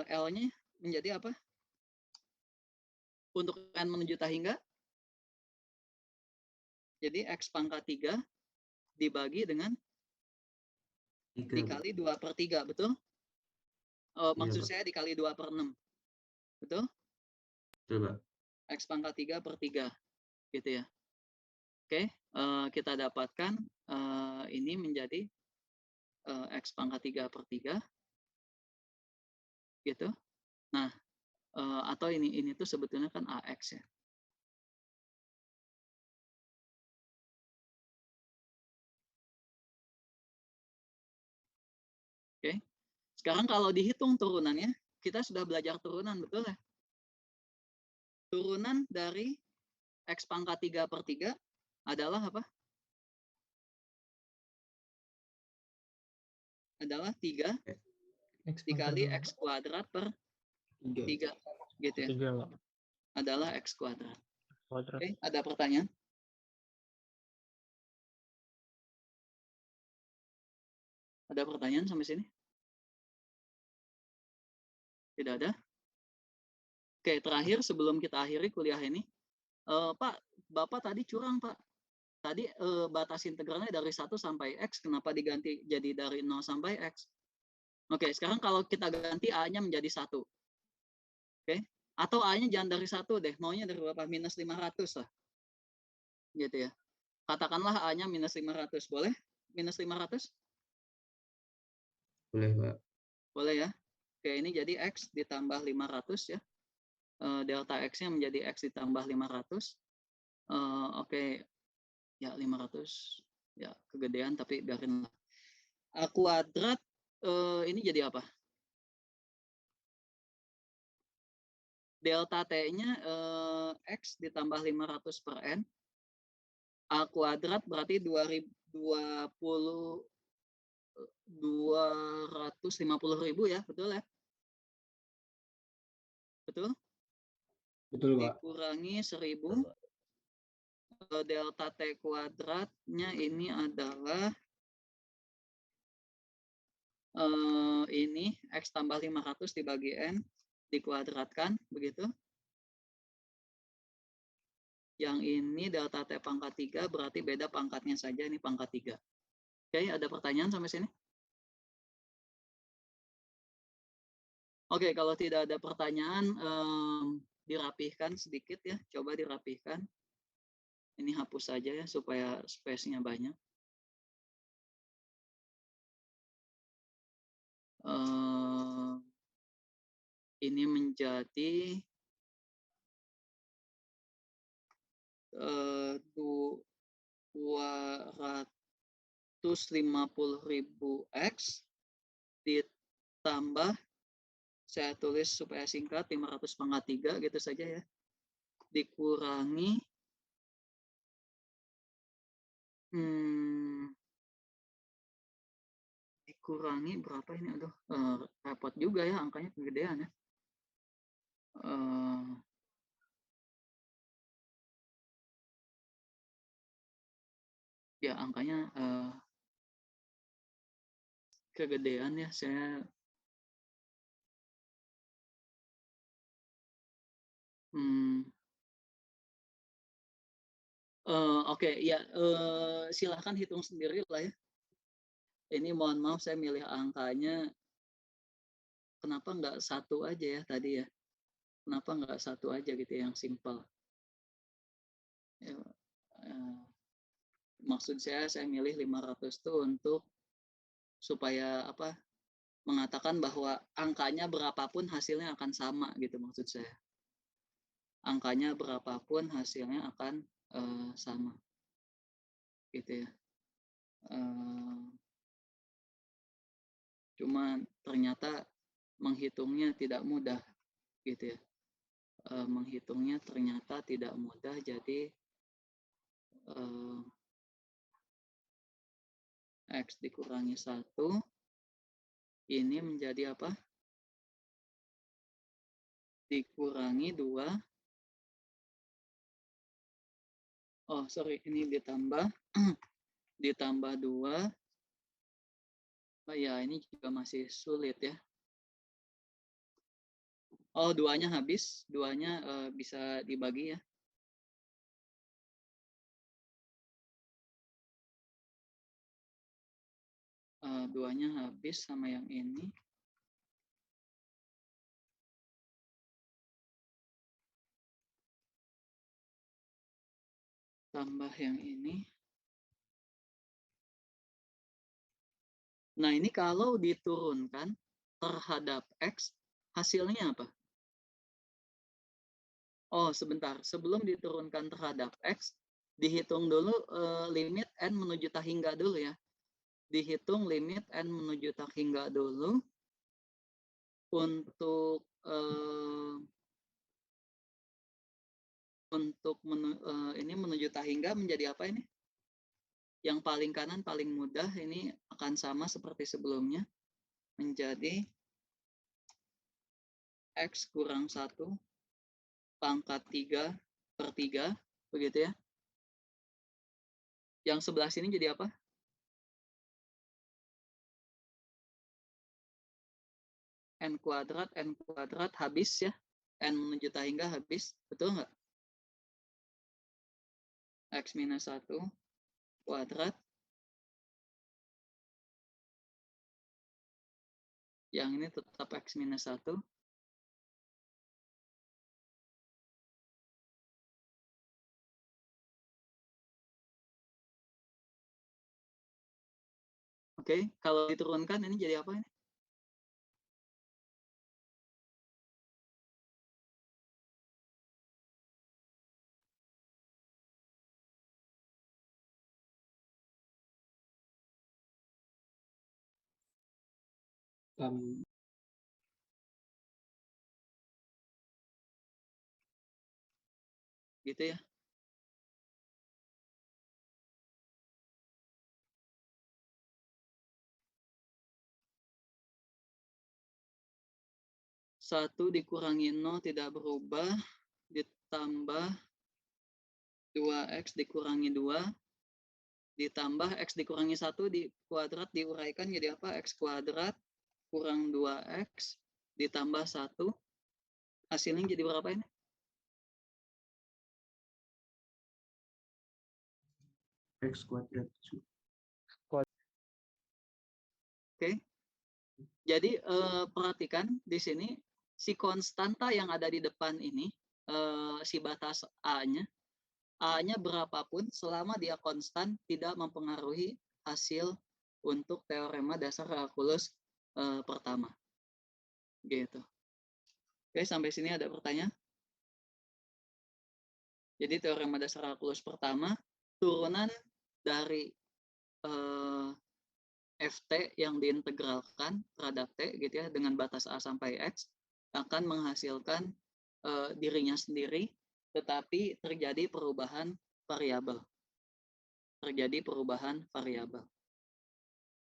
[SPEAKER 1] L-nya menjadi apa? Untuk N menuju tahingga, jadi X pangkat 3 dibagi dengan
[SPEAKER 10] 3.
[SPEAKER 1] dikali 2/3, betul? Maksud
[SPEAKER 10] Pak.
[SPEAKER 1] saya dikali 2/6. Betul?
[SPEAKER 10] Betul, Pak.
[SPEAKER 1] X pangkat 3/3. Gitu ya. Oke, kita dapatkan ini menjadi X pangkat 3/3. Gitu. Nah, atau ini tuh sebetulnya kan AX ya. Oke. Sekarang kalau dihitung turunannya, kita sudah belajar turunan, betul ya? Turunan dari X pangkat 3/3 adalah apa? Adalah 3 dikali X kuadrat per 3. Gitu ya.
[SPEAKER 9] 3, Pak.
[SPEAKER 1] Adalah X kuadrat.
[SPEAKER 9] Kuadrat.
[SPEAKER 1] Oke, ada pertanyaan? Ada pertanyaan sampai sini? Tidak ada? Oke, terakhir sebelum kita akhiri kuliah ini, Pak, Bapak tadi curang, Pak. Tadi batas integralnya dari 1 sampai X, kenapa diganti jadi dari 0 sampai X? Oke, sekarang kalau kita ganti A-nya menjadi 1. Oke, atau A-nya jangan dari 1 deh, maunya dari berapa? Minus 500 lah. Gitu ya. Katakanlah A-nya minus 500, boleh? Minus 500?
[SPEAKER 10] Boleh, Pak.
[SPEAKER 1] Boleh ya. Oke, ini jadi X ditambah 500 ya. Delta X-nya menjadi X ditambah 500. Oke, ya 500. Ya, kegedean tapi biarin lah. A kuadrat ini jadi apa? Delta T-nya X ditambah 500 per N. A kuadrat berarti 200 550.000 ya, betul ya? Betul?
[SPEAKER 7] Betul, Pak.
[SPEAKER 1] Dikurangi 1000. Delta T kuadratnya ini adalah ini X tambah 500 dibagi N dikuadratkan, begitu. Yang ini delta T pangkat 3 berarti beda pangkatnya saja, ini pangkat 3. Oke, ada pertanyaan sampai sini? Oke, kalau tidak ada pertanyaan, dirapihkan sedikit ya, coba dirapihkan. Ini hapus saja ya, supaya space-nya banyak. Ini menjadi 250.000 X ditambah, saya tulis supaya singkat, 500 pangkat 3 gitu saja ya, dikurangi dikurangi berapa ini, aduh repot juga ya, angkanya kegedean ya. Ya angkanya kegedean ya, saya oke ya, silahkan hitung sendiri lah ya. Ini mohon maaf saya milih angkanya, kenapa nggak satu aja ya tadi ya? Kenapa nggak satu aja gitu yang simpel? Ya, maksud saya milih 500 tuh untuk supaya apa? Mengatakan bahwa angkanya berapapun hasilnya akan sama gitu, maksud saya. Angkanya berapapun hasilnya akan sama. Gitu ya. Cuma ternyata menghitungnya tidak mudah gitu ya. Menghitungnya ternyata tidak mudah, jadi X dikurangi 1 ini menjadi apa? Dikurangi 2. Oh sorry, ini ditambah ditambah 2. Oh ya, ini juga masih sulit ya. Oh, 2-nya habis, 2-nya bisa dibagi ya. Duanya habis sama yang ini. Tambah yang ini. Nah, ini kalau diturunkan terhadap X, hasilnya apa? Oh, sebentar. Sebelum diturunkan terhadap X, dihitung dulu limit N menuju tak hingga dulu ya. Dihitung limit N menuju tak hingga dulu. Untuk ini menuju tak hingga menjadi apa ini? Yang paling kanan paling mudah ini akan sama seperti sebelumnya. Menjadi X kurang 1 pangkat 3/3, begitu ya. Yang sebelah sini jadi apa? N kuadrat habis ya. N menuju tak hingga habis, betul nggak? X minus 1 kuadrat. Yang ini tetap X minus 1. Oke, kalau diturunkan ini jadi apa ini? Gitu ya. 1 dikurangi 0 tidak berubah, ditambah 2x dikurangi 2, ditambah x dikurangi 1 di kuadrat diuraikan jadi apa? X kuadrat kurang 2x ditambah 1. Hasilnya jadi berapa ini?
[SPEAKER 10] X kuadrat.
[SPEAKER 1] Oke. Jadi perhatikan di sini si konstanta yang ada di depan ini, si batas A-nya berapapun selama dia konstan tidak mempengaruhi hasil untuk teorema dasar kalkulus pertama. Gitu. Oke, sampai sini ada pertanyaan? Jadi teorema dasar kalkulus pertama, turunan dari FT yang diintegralkan terhadap T gitu ya dengan batas A sampai X akan menghasilkan dirinya sendiri, tetapi terjadi perubahan variabel. Terjadi perubahan variabel.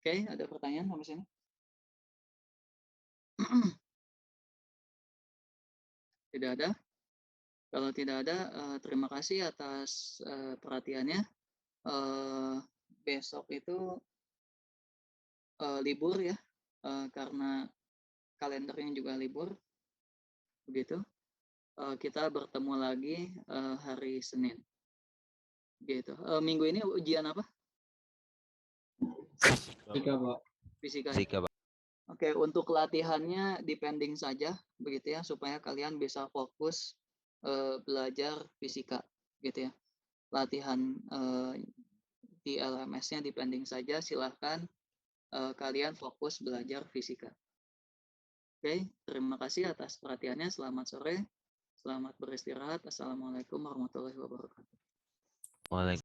[SPEAKER 1] Oke, ada pertanyaan sampai sini? Tidak ada? Kalau tidak ada, terima kasih atas perhatiannya. Besok itu libur ya, karena kalendernya juga libur. Begitu. Kita bertemu lagi hari Senin. Gitu. Minggu ini ujian apa?
[SPEAKER 7] Fisika, Pak.
[SPEAKER 1] Fisika. Oke, untuk latihannya depending saja begitu ya supaya kalian bisa fokus belajar fisika gitu ya. Latihan di LMS-nya depending saja, silahkan kalian fokus belajar fisika. Oke, terima kasih atas perhatiannya. Selamat sore. Selamat beristirahat. Assalamualaikum warahmatullahi wabarakatuh.